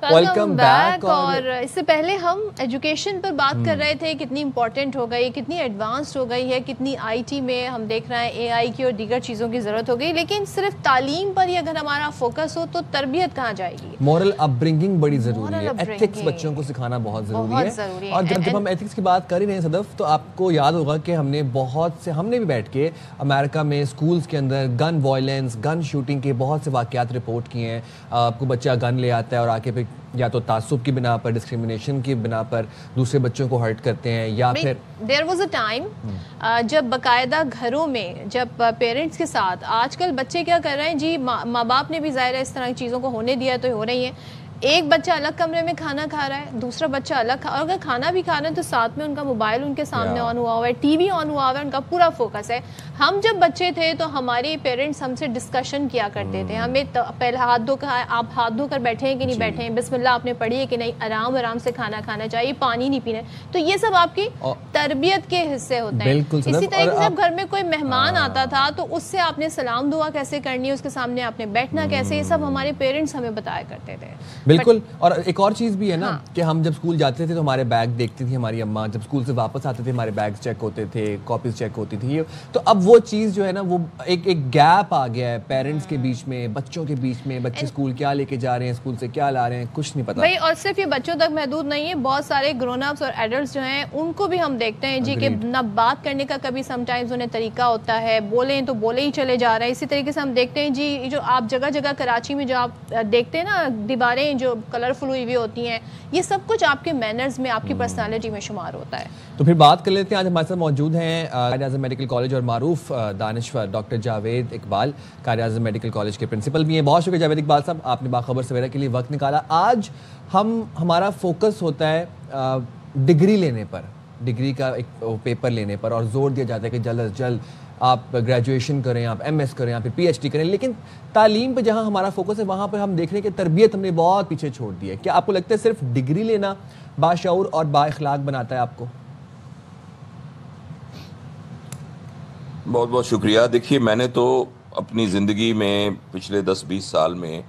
Welcome back. اور اس سے پہلے ہم ایجوکیشن پر بات کر رہے تھے، کتنی امپورٹنٹ ہو گئی، کتنی ایڈوانسڈ ہو گئی ہے، کتنی آئی ٹی میں ہم دیکھ رہے ہیں اے آئی کی اور دیگر چیزوں کی ضرورت ہو گئی. لیکن صرف تعلیم پر ہی اگر ہمارا فوکس ہو تو تربیت کہاں جائے گی؟ مورل اپ برنگنگ بڑی ضروری ہے. ایتھکس بچوں کو سکھانا بہت ضروری ہے. اور جب ہم ایتھکس کی بات کر ہی رہے ہیں صدف، تو آپ کو یاد ہوگا کہ ہم نے بھی بیٹھ کے امریکہ میں اسکولس کے اندر گن وائلنس، گن شوٹنگ کے بہت سے واقعات رپورٹ کیے ہیں. آپ کو بچہ گن لے آتا ہے اور آ کے یا تو تعصب کی بنا پر، ڈسکریمنیشن کی بنا پر دوسرے بچوں کو ہرٹ کرتے ہیں، یا پھر دیر واز اے ٹائم جب باقاعدہ گھروں میں جب پیرنٹس کے ساتھ، آج کل بچے کیا کر رہے ہیں جی، ماں باپ نے بھی ظاہر ہے اس طرح کی چیزوں کو ہونے دیا تو ہو رہی ہیں. ایک بچہ الگ کمرے میں کھانا کھا رہا ہے، دوسرا بچہ الگ اور اگر کھانا بھی کھا رہے ہیں تو ساتھ میں ان کا موبائل ان کے سامنے آن ہوا ہوا ہے، ٹی وی آن ہوا ہوا ہے، ان کا پورا فوکس ہے. ہم جب بچے تھے تو ہمارے پیرنٹس ہم سے ڈسکشن کیا کرتے تھے. ہمیں پہلے ہاتھ دھو کر، آپ ہاتھ دھو کر بیٹھے ہیں کہ نہیں بیٹھے ہیں، بسم اللہ آپ نے پڑھی ہے کہ نہیں، آرام سے کھانا کھانا چاہیے، پانی نہیں پینا. تو یہ سب آپ کی تربیت کے حصے ہوتے ہیں. اسی طریقے سے گھر میں کوئی مہمان آتا تھا تو اس سے آپ نے سلام دعا کیسے کرنی ہے، اس کے سامنے آپ نے بیٹھنا کیسے، یہ سب ہمارے پیرنٹس ہمیں بتایا کرتے تھے. بالکل. اور ایک اور چیز بھی ہے نا کہ ہم جب اسکول جاتے تھے تو ہمارے بیگ دیکھتی تھی ہماری اماں، جب اسکول سے واپس آتے تھے ہمارے بیگ چیک ہوتے تھے، کاپیز چیک ہوتی تھی. تو اب وہ چیز جو ہے نا، وہ ایک گیپ آ گیا ہے پیرنٹس کے بیچ میں، بچوں کے بیچ میں. بچے اسکول کیا لے کے جا رہے ہیں، اسکول سے کیا لا رہے ہیں، کچھ نہیں پتا. اور صرف یہ بچوں تک محدود نہیں ہے، بہت سارے گرون اپس اور ایڈلٹس جو ہیں ان کو بھی ہم دیکھتے ہیں جی کہ نہ بات کرنے کا کبھی سم ٹائمز انہیں طریقہ ہوتا ہے، بولیں تو بولے ہی چلے جا رہے ہیں. اسی طریقے سے ہم دیکھتے ہیں جی جو آپ جگہ جگہ کراچی میں جو آپ دیکھتے ہیں نا، دیواریں جو کلرفل ہوئی ہوئی ہوتی ہیں، یہ سب کچھ آپ کے مینرز میں، آپ کی پرسنالٹی میں شمار ہوتا ہے. تو پھر بات کر لیتے ہیں. آج ہمارے ساتھ موجود ہیں قائد اعظم میڈیکل کالج اور معروف دانشور doctor Javed Iqbal, Quaid Azam medical college کے پرنسپل بھی ہیں. بہت شکریہ جاوید اقبال صاحب، آپ نے باخبر سویرا کے لیے وقت نکالا. آج ہمارا فوکس ہوتا ہے ڈگری لینے پر، ڈگری کا ایک پیپر لینے پر، اور زور دیا جاتا ہے کہ جلد از جلد آپ گریجویشن کریں، آپ ایم ایس کریں، آپ پھر پی ایچ ڈی کریں. لیکن تعلیم پہ جہاں ہمارا فوکس ہے وہاں پہ ہم دیکھ رہے ہیں کہ تربیت ہم نے بہت پیچھے چھوڑ دی ہے. کیا آپ کو لگتا ہے صرف ڈگری لینا باشعور اور با اخلاق بناتا ہے آپ کو؟ بہت بہت شکریہ. دیکھیے، میں نے تو اپنی زندگی میں پچھلے 10-20 سال میں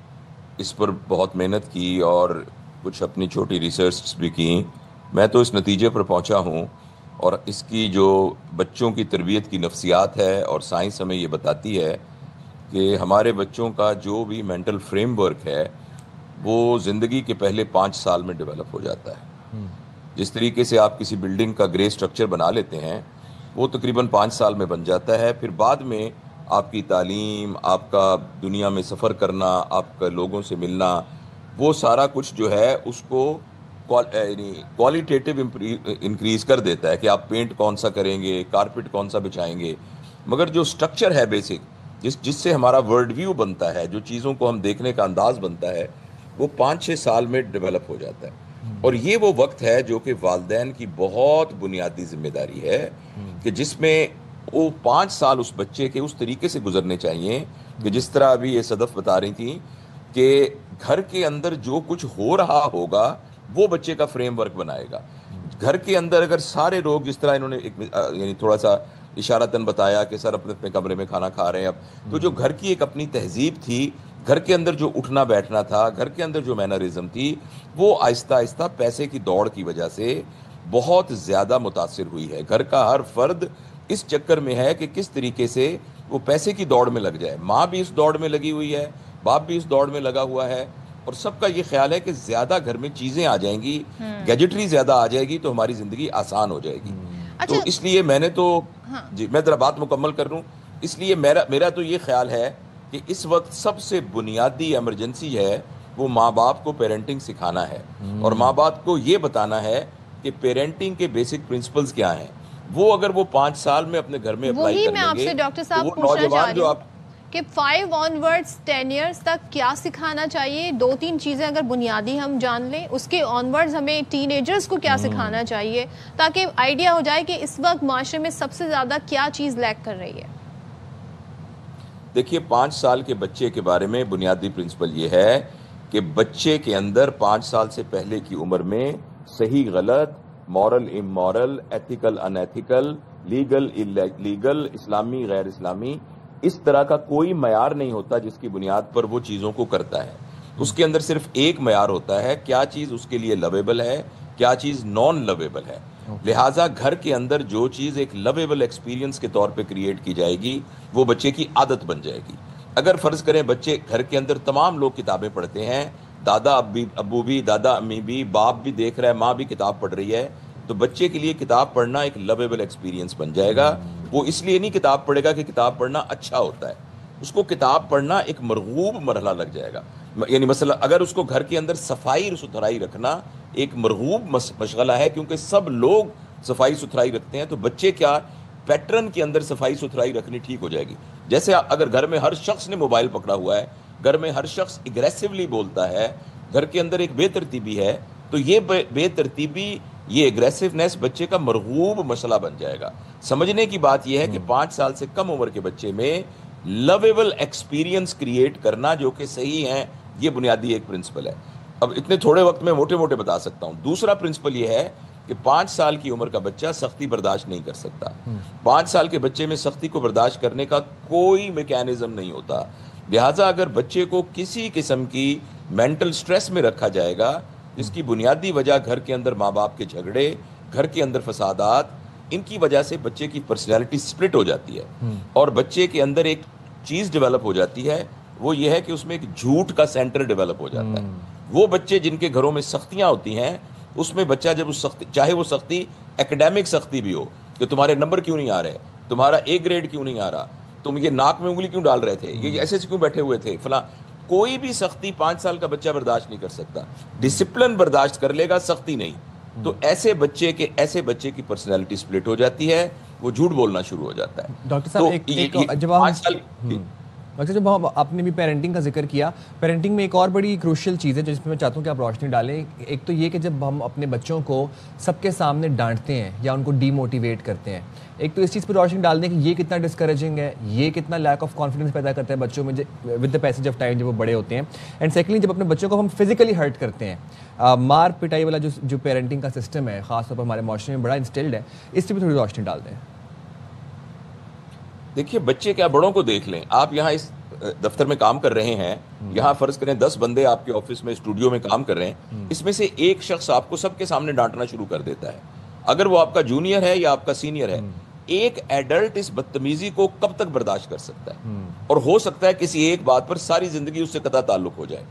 اس پر بہت محنت کی اور کچھ اپنی چھوٹی ریسرچ بھی کی. میں تو اس نتیجے پر پہنچا ہوں، اور اس کی جو بچوں کی تربیت کی نفسیات ہے اور سائنس ہمیں یہ بتاتی ہے کہ ہمارے بچوں کا جو بھی مینٹل فریم ورک ہے وہ زندگی کے پہلے 5 سال میں ڈیولپ ہو جاتا ہے. جس طریقے سے آپ کسی بلڈنگ کا گرے سٹرکچر بنا لیتے ہیں وہ تقریباً 5 سال میں بن جاتا ہے. پھر بعد میں آپ کی تعلیم، آپ کا دنیا میں سفر کرنا، آپ کا لوگوں سے ملنا، وہ سارا کچھ جو ہے اس کو کوالیٹیٹیو انکریز کر دیتا ہے کہ آپ پینٹ کون سا کریں گے، کارپٹ کون سا بچھائیں گے. مگر جو سٹرکچر ہے بیسک، جس سے ہمارا ورلڈ ویو بنتا ہے، جو چیزوں کو ہم دیکھنے کا انداز بنتا ہے، وہ 5-6 سال میں ڈیولپ ہو جاتا ہے. اور یہ وہ وقت ہے جو کہ والدین کی بہت بنیادی ذمہ داری ہے کہ جس میں وہ 5 سال اس بچے کے اس طریقے سے گزرنے چاہیے کہ جس طرح ابھی یہ صدف بتا رہی تھی کہ گھر کے اندر جو کچھ ہو رہا ہوگا وہ بچے کا فریم ورک بنائے گا. گھر کے اندر اگر سارے لوگ جس طرح انہوں نے یعنی تھوڑا سا اشارتاً بتایا کہ سر اپنے کمرے میں کھانا کھا رہے ہیں اب, تو جو گھر کی ایک اپنی تہذیب تھی, گھر کے اندر جو اٹھنا بیٹھنا تھا, گھر کے اندر جو مینرزم تھی, وہ آہستہ آہستہ پیسے کی دوڑ کی وجہ سے بہت زیادہ متاثر ہوئی ہے. گھر کا ہر فرد اس چکر میں ہے کہ کس طریقے سے وہ پیسے کی دوڑ میں لگ جائے. ماں بھی اس دوڑ میں لگی ہوئی ہے, باپ بھی اس دوڑ میں لگا ہوا ہے, اور سب کا یہ خیال ہے کہ زیادہ گھر میں چیزیں آ جائیں گی, گیجٹری زیادہ آ جائے گی تو ہماری زندگی آسان ہو جائے گی. تو اس لیے میں نے تو جی میں ذرا بات مکمل کر لوں. اس لیے میرا تو یہ خیال ہے کہ اس وقت سب سے بنیادی ایمرجنسی ہے وہ ماں باپ کو پیرنٹنگ سکھانا ہے, اور ماں باپ کو یہ بتانا ہے کہ پیرنٹنگ کے بیسک پرنسپلز کیا ہیں. وہ اگر وہ 5 سال میں اپنے گھر میں اپلائی کر لیں گے, وہی میں آپ سے ڈاکٹر صاحب پوچھنا چاہ رہی ہوں کہ 5 آنورڈز 10 ایئرز تک کیا سکھانا چاہیے. 2-3 چیزیں اگر بنیادی ہم جان لیں, اس کے آنورڈز ہمیں ٹین ایجرز کو کیا سکھانا چاہیے تاکہ آئیڈیا ہو جائے کہ اس وقت معاشرے میں سب سے زیادہ کیا چیز لیک کر رہی ہے. دیکھیے 5 سال کے بچے کے بارے میں بنیادی پرنسپل یہ ہے کہ بچے کے اندر 5 سال سے پہلے کی عمر میں صحیح غلط, مورل امورل, ایتھیکل ان ایتھیکل, لیگل لیگل, اسلامی غیر اسلامی, اس طرح کا کوئی معیار نہیں ہوتا جس کی بنیاد پر وہ چیزوں کو کرتا ہے. اس کے اندر صرف ایک معیار ہوتا ہے, کیا چیز اس کے لیے لویبل ہے, کیا چیز نان لویبل ہے. لہٰذا گھر کے اندر جو چیز ایک لویبل ایکسپیرینس کے طور پہ کریٹ کی جائے گی وہ بچے کی عادت بن جائے گی. اگر فرض کریں بچے گھر کے اندر تمام لوگ کتابیں پڑھتے ہیں, دادا ابو بھی, دادا امی بھی, باپ بھی دیکھ رہا ہے, ماں بھی کتاب پڑھ رہی ہے, تو بچے کے لیے کتاب پڑھنا ایک لویبل ایکسپیرینس بن جائے گا. وہ اس لیے نہیں کتاب پڑھے گا کہ کتاب پڑھنا اچھا ہوتا ہے, اس کو کتاب پڑھنا ایک مرغوب مرحلہ لگ جائے گا. یعنی مثلا اگر اس کو گھر کے اندر صفائی ستھرائی رکھنا ایک مرغوب مشغلہ ہے, کیونکہ سب لوگ صفائی ستھرائی رکھتے ہیں, تو بچے کیا پیٹرن کے اندر صفائی ستھرائی رکھنی ٹھیک ہو جائے گی. جیسے اگر گھر میں ہر شخص نے موبائل پکڑا ہوا ہے, گھر میں ہر شخص اگریسولی بولتا ہے, گھر کے اندر ایک بے ترتیبی ہے, تو یہ بے ترتیبی, یہ اگریسونیس بچے کا مرغوب مسئلہ بن جائے گا. سمجھنے کی بات یہ ہے کہ 5 سال سے کم عمر کے بچے میں لویبل ایکسپیرینس کریٹ کرنا جو کہ صحیح ہیں, یہ بنیادی ایک پرنسپل ہے. اب اتنے تھوڑے وقت میں موٹے موٹے بتا سکتا ہوں. دوسرا پرنسپل یہ ہے کہ 5 سال کی عمر کا بچہ سختی برداشت نہیں کر سکتا. 5 سال کے بچے میں سختی کو برداشت کرنے کا کوئی میکینزم نہیں ہوتا. لہٰذا اگر بچے کو کسی قسم کی مینٹل سٹریس میں رکھا جائے گا جس کی بنیادی وجہ گھر کے اندر ماں باپ کے جھگڑے, گھر کے اندر فسادات, ان کی وجہ سے بچے کی پرسنالٹی سپلٹ ہو جاتی ہے, اور بچے کے اندر ایک چیز ڈیولپ ہو جاتی ہے, وہ یہ ہے کہ اس میں ایک جھوٹ کا سینٹر ڈیولپ ہو جاتا ہے. وہ بچے جن کے گھروں میں سختیاں ہوتی ہیں, اس میں بچہ جب اس سختی, چاہے وہ سختی ایکڈیمک سختی بھی ہو کہ تمہارے نمبر کیوں نہیں آ رہے, تمہارا A گریڈ کیوں نہیں آ رہا, تم یہ ناک میں انگلی کیوں ڈال رہے تھے, یہ ایسے کیوں بیٹھے ہوئے تھے, فلاں, کوئی بھی سختی 5 سال کا بچہ برداشت نہیں کر سکتا. ڈسپلن برداشت کر لے گا, سختی نہیں. تو ایسے بچے کی پرسنالٹی سپلٹ ہو جاتی ہے, وہ جھوٹ بولنا شروع ہو جاتا ہے. ڈاکٹر صاحب جب آپ نے بھی پیرنٹنگ کا ذکر کیا, پیرنٹنگ میں ایک اور بڑی کروشل چیز ہے جس پہ میں چاہتا ہوں کہ آپ روشنی ڈالیں. ایک تو یہ کہ جب ہم اپنے بچوں کو سب کے سامنے ڈانٹتے ہیں یا ان کو ڈی موٹیویٹ کرتے ہیں, ایک تو اس چیز پہ روشنی ڈال دیں کہ یہ کتنا ڈسکریجنگ ہے, یہ کتنا لیک آف کانفیڈنس پیدا کرتا ہے بچوں میں with the passage of time جب وہ بڑے ہوتے ہیں. اینڈ سیکنڈلی جب اپنے بچوں کو ہم فزیکلی ہرٹ کرتے ہیں, مار پٹائی والا جو پیرنٹنگ کا سسٹم ہے خاص طور پر ہمارے معاشرے میں بڑا انسٹلڈ ہے, اس پہ بھی تھوڑی روشنی ڈال دیں. دیکھیے بچے کیا بڑوں کو دیکھ لیں, آپ یہاں اس دفتر میں کام کر رہے ہیں, یہاں فرض کریں 10 بندے آپ کے آفس میں اسٹوڈیو میں کام کر رہے ہیں, اس میں سے ایک شخص آپ کو سب کے سامنے ڈانٹنا شروع کر دیتا ہے, اگر وہ آپ کا جونیئر ہے یا آپ کا سینئر ہے. ایک ایڈلٹ اس بدتمیزی کو کب تک برداشت کر سکتا ہے, اور ہو سکتا ہے کسی ایک بات پر ساری زندگی اس سے قطع تعلق ہو جائے.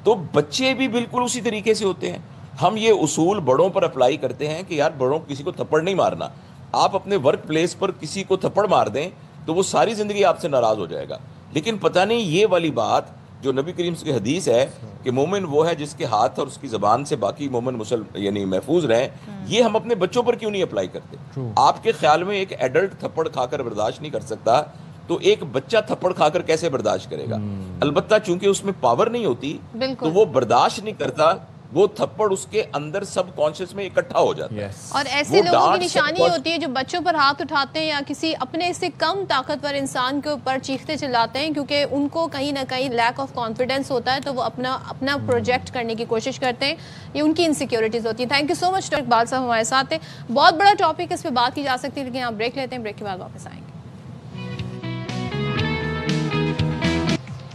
تو بچے بھی بالکل اسی طریقے سے ہوتے ہیں. ہم یہ اصول بڑوں پر اپلائی کرتے ہیں کہ یار بڑوں کسی کو تھپڑ نہیں مارنا. آپ اپنے ورک پلیس پر کسی کو تھپڑ مار دیں تو وہ ساری زندگی آپ سے ناراض ہو جائے گا. لیکن پتہ نہیں یہ والی بات جو نبی کریم کی حدیث ہے کہ مومن وہ ہے جس کے ہاتھ اور اس کی زبان سے باقی مومن یعنی محفوظ رہیں, یہ ہم اپنے بچوں پر کیوں نہیں اپلائی کرتے؟ آپ کے خیال میں ایک ایڈلٹ تھپڑ کھا کر برداشت نہیں کر سکتا, تو ایک بچہ تھپڑ کھا کر کیسے برداشت کرے گا؟ البتہ چونکہ اس میں پاور نہیں ہوتی تو وہ برداشت نہیں کرتا, وہ تھپڑ اس کے اندر سب کانشیس میں اکٹھا ہو جاتا ہے. اور ایسے لوگوں کی نشانی ہوتی ہے جو بچوں پر ہاتھ اٹھاتے ہیں یا کسی اپنے سے کم طاقتور انسان کے اوپر چیختے چلاتے ہیں, کیونکہ ان کو کہیں نہ کہیں لیک آف کانفیڈنس ہوتا ہے, تو وہ اپنا پروجیکٹ کرنے کی کوشش کرتے ہیں. یہ ان کی انسیکیورٹیز ہوتی ہیں. Thank you so much doctor Iqbal صاحب ہمارے ساتھ ہیں. بہت بڑا ٹاپک اس پہ بات کی جا سکتی ہے, لیکن آپ بریک لیتے ہیں, بریک کے بعد واپس آئیں گے.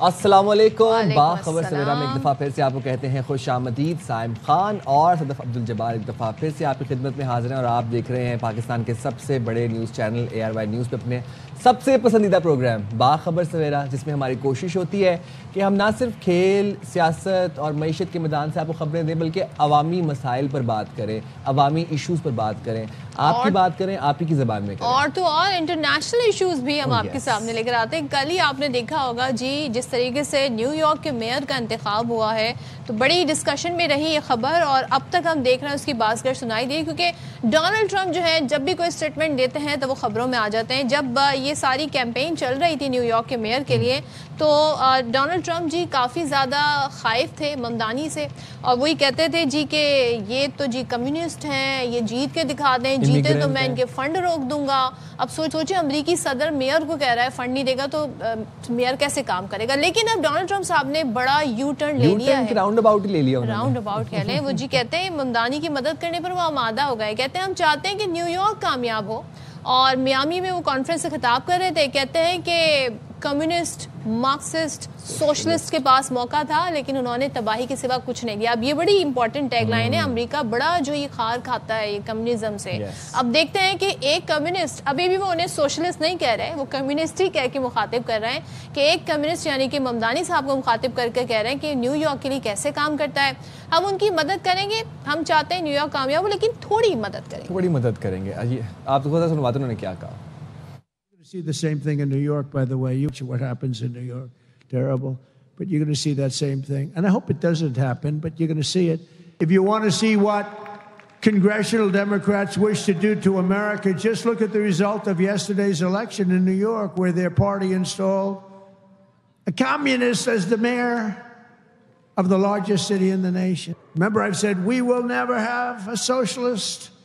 السلام علیکم. باخبر سویرا میں ایک دفعہ پھر سے آپ کو کہتے ہیں خوش آمدید. سائم خان اور صدف عبدالجبار ایک دفعہ پھر سے آپ کی خدمت میں حاضر ہیں, اور آپ دیکھ رہے ہیں پاکستان کے سب سے بڑے نیوز چینل ARY نیوز پہ اپنے سب سے پسندیدہ پروگرام باخبر سویرا, جس میں ہماری کوشش ہوتی ہے کہ ہم نہ صرف کھیل, سیاست اور معیشت کے میدان سے آپ کو خبریں دیں, بلکہ عوامی مسائل پر بات کریں, عوامی ایشوز پر بات کریں, آپ کی بات کریں, آپ ہی کی زبان میں کریں, اور تو اور انٹرنیشنل ایشوز بھی ہم آپ کے سامنے لے کر آتے ہیں. کل ہی آپ نے دیکھا ہوگا جی, جس طریقے سے نیو یارک کے میئر کا انتخاب ہوا ہے, تو بڑی ڈسکشن میں رہی یہ خبر, اور اب تک ہم دیکھ رہے ہیں اس کی بازگشت سنائی دی, کیونکہ ڈونلڈ ٹرمپ جو ہے جب بھی کوئی اسٹیٹمنٹ دیتے ہیں تو وہ خبروں میں آ جاتے ہیں. جب یہ ساری کیمپین چل رہی تھی نیو یارک کے میئر کے لیے, تو ڈونلڈ ٹرمپ جی کافی زیادہ خائف تھے ممدانی سے, اور وہی کہتے تھے جی کہ یہ تو جی کمیونسٹ ہیں, یہ جیت کے دکھا دیں, جیتے تو میں ان کے فنڈ روک دوں گا. اب سوچیں امریکی صدر میئر کو کہہ رہا ہے فنڈ نہیں دے گا تو میئر کیسے کام کرے گا. لیکن اب ڈونلڈ ٹرمپ صاحب نے بڑا یو ٹرن لے لیا ہے, راؤنڈ اباؤٹ کہہ لیں. وہ جی کہتے ہیں ممدانی کی مدد کرنے پر وہ آمادہ ہو گئے. کہتے ہیں ہم چاہتے ہیں کہ نیو یارک کامیاب ہو, اور میامی میں وہ کانفرنس سے خطاب کر رہے تھے, کہتے ہیں کہ کمیونسٹ, مارکسسٹ, سوشلسٹ کے پاس موقع تھا, لیکن انہوں نے تباہی کے سوا کچھ نہیں کیا. اب یہ بڑی امپورٹنٹ ٹیگ لائن ہے, امریکہ بڑا جو یہ خار کھاتا ہے یہ کمیونزم سے. اب دیکھتے ہیں کہ ایک کمیونسٹ, ابھی بھی وہ انہیں سوشلسٹ نہیں کہہ رہے, وہ کمیونسٹ ہی کہہ کے مخاطب کر رہے ہیں, کہ ایک کمیونسٹ یعنی کہ ممدانی صاحب کو مخاطب کر کے کہہ رہے ہیں کہ نیو یارک کے لیے کیسے کام کرتا ہے. ہم ان کی مدد کریں گے, ہم چاہتے ہیں نیو یارک کامیاب ہو, لیکن تھوڑی مدد کریں گے. آپ کو سنواتے انہوں نے کیا کہا. See the same thing in New York, by the way. What happens in New York, terrible. But you're going to see that same thing. And I hope it doesn't happen, but you're going to see it. If you want to see what congressional Democrats wish to do to America, just look at the result of yesterday's election in New York, where their party installed a communist as the mayor of the largest city in the nation. Remember, I've said we will never have a socialist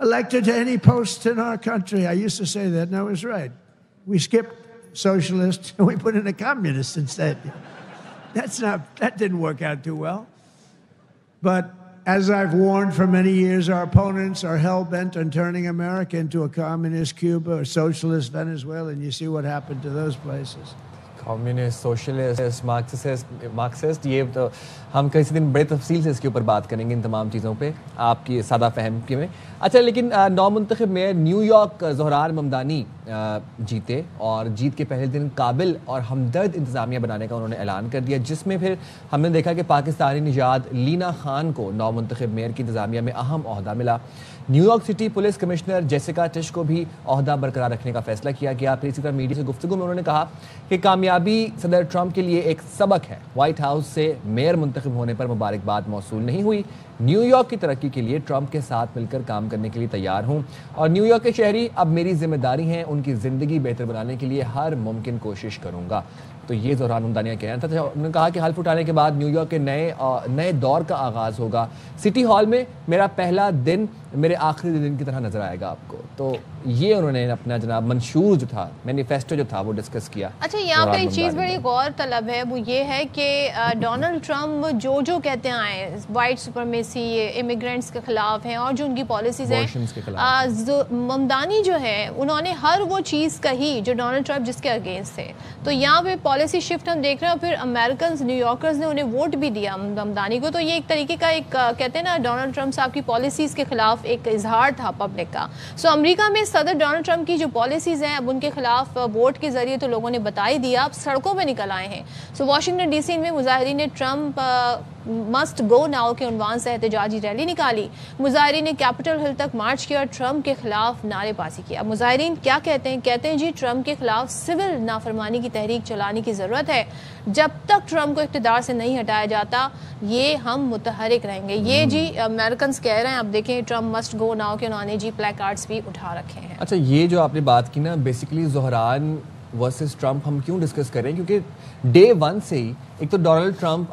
elected to any post in our country. I used to say that, and I was right. We skipped socialist and we put in a communist instead. That didn't work out too well. But as I've warned for many years, our opponents are hell-bent on turning America into a communist Cuba or socialist Venezuela, and you see what happened to those places. Communist, socialist, Marxist, یہ تو ہم کسی دن بڑے تفصیل سے اس کے اوپر بات کریں گے ان تمام چیزوں پہ آپ کی سادہ فہم کے میں. اچھا, لیکن نو منتخب mayor new York Dhahran Mamdani جیتے, اور جیت کے پہلے دن قابل اور ہمدرد انتظامیہ بنانے کا انہوں نے اعلان کر دیا, جس میں پھر ہم نے دیکھا کہ پاکستانی نژاد لینا خان کو نو منتخب میئر کی انتظامیہ میں اہم عہدہ ملا. New York City police commissioner Jessica Tisch کو بھی عہدہ برقرار رکھنے کا فیصلہ کیا گیا. پھر اسی طرح میڈیا سے گفتگو میں انہوں نے کہا کہ کامیابی صدر ٹرمپ کے لیے ایک سبق ہے. وائٹ ہاؤس سے میئر منتخب ہونے پر مبارکباد موصول نہیں ہوئی. نیو یارک کی ترقی کے لیے ٹرمپ کے ساتھ مل کر کام کرنے کے لیے تیار ہوں, اور نیو یارک کے شہری اب میری ذمہ داری ہیں, ان کی زندگی بہتر بنانے کے لیے ہر ممکن کوشش کروں گا. تو یہ زہران ممدانی کا کہنا تھا. انہوں نے کہا کہ حلف اٹھانے کے بعد نیو یارک کے نئے دور کا آغاز ہوگا. سٹی ہال میں میرا پہلا دن میرے آخری دن کی طرح نظر آئے گا آپ کو. تو یہ انہوں نے اپنا جناب منشور جو تھا, مینیفیسٹو جو تھا, وہ ڈسکس کیا. اچھا, یہاں پہ ایک چیز بڑی غور طلب ہے, وہ یہ ہے کہ ڈونلڈ ٹرمپ جو کہتے آئے وائٹ سپرمیسی, امیگرینٹس کے خلاف ہیں, اور جو ان کی پالیسیز ہیں, ممدانی جو ہے انہوں نے ہر وہ چیز کہی جو ڈونلڈ ٹرمپ جس کے اگینسٹ تھے. تو یہاں پہ پالیسی شفٹ ہم دیکھ رہے ہیں. پھر امریکنز, نیو یارکرز نے انہیں ووٹ بھی دیا ممدانی کو. تو یہ ایک طریقے کا ایک کہتے ہیں نا ڈونلڈ ٹرمپ صاحب کی پالیسیز کے خلاف ایک اظہار تھا پبلک کا. سو امریکہ میں صدر ڈونلڈ ٹرمپ کی جو پالیسیز ہیں اب ان کے خلاف ووٹ کے ذریعے تو لوگوں نے بتا ہی دیا, اب سڑکوں پہ نکل آئے ہیں. سو واشنگٹن ڈی سی میں مظاہرین نے ٹرمپ مسٹ گو ناؤ کے عنوان سے احتجاجی ریلی نکالی. مظاہرین نے کیپٹل ہل تک مارچ کیا اور ٹرمپ کے خلاف نعرے بازی کیا. مظاہرین کیا کہتے ہیں جی ٹرمپ کے خلاف سول نافرمانی کی تحریک چلانے کی ضرورت ہے. جب تک ٹرمپ کو اقتدار سے نہیں ہٹایا جاتا یہ ہم متحرک رہیں گے. یہ جی امریکنز کہہ رہے ہیں. اب دیکھیں ٹرمپ مسٹ گو ناؤ کے انہوں نے جی پلے کارڈز بھی اٹھا رکھے ہیں. اچھا, یہ جو آپ نے بات کی نا, بیسیکلی زہران ورسز ٹرمپ ہم کیوں ڈسکس کریں, کیونکہ ڈے ون سے ہی ایک تو ڈونلڈ ٹرمپ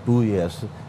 2 years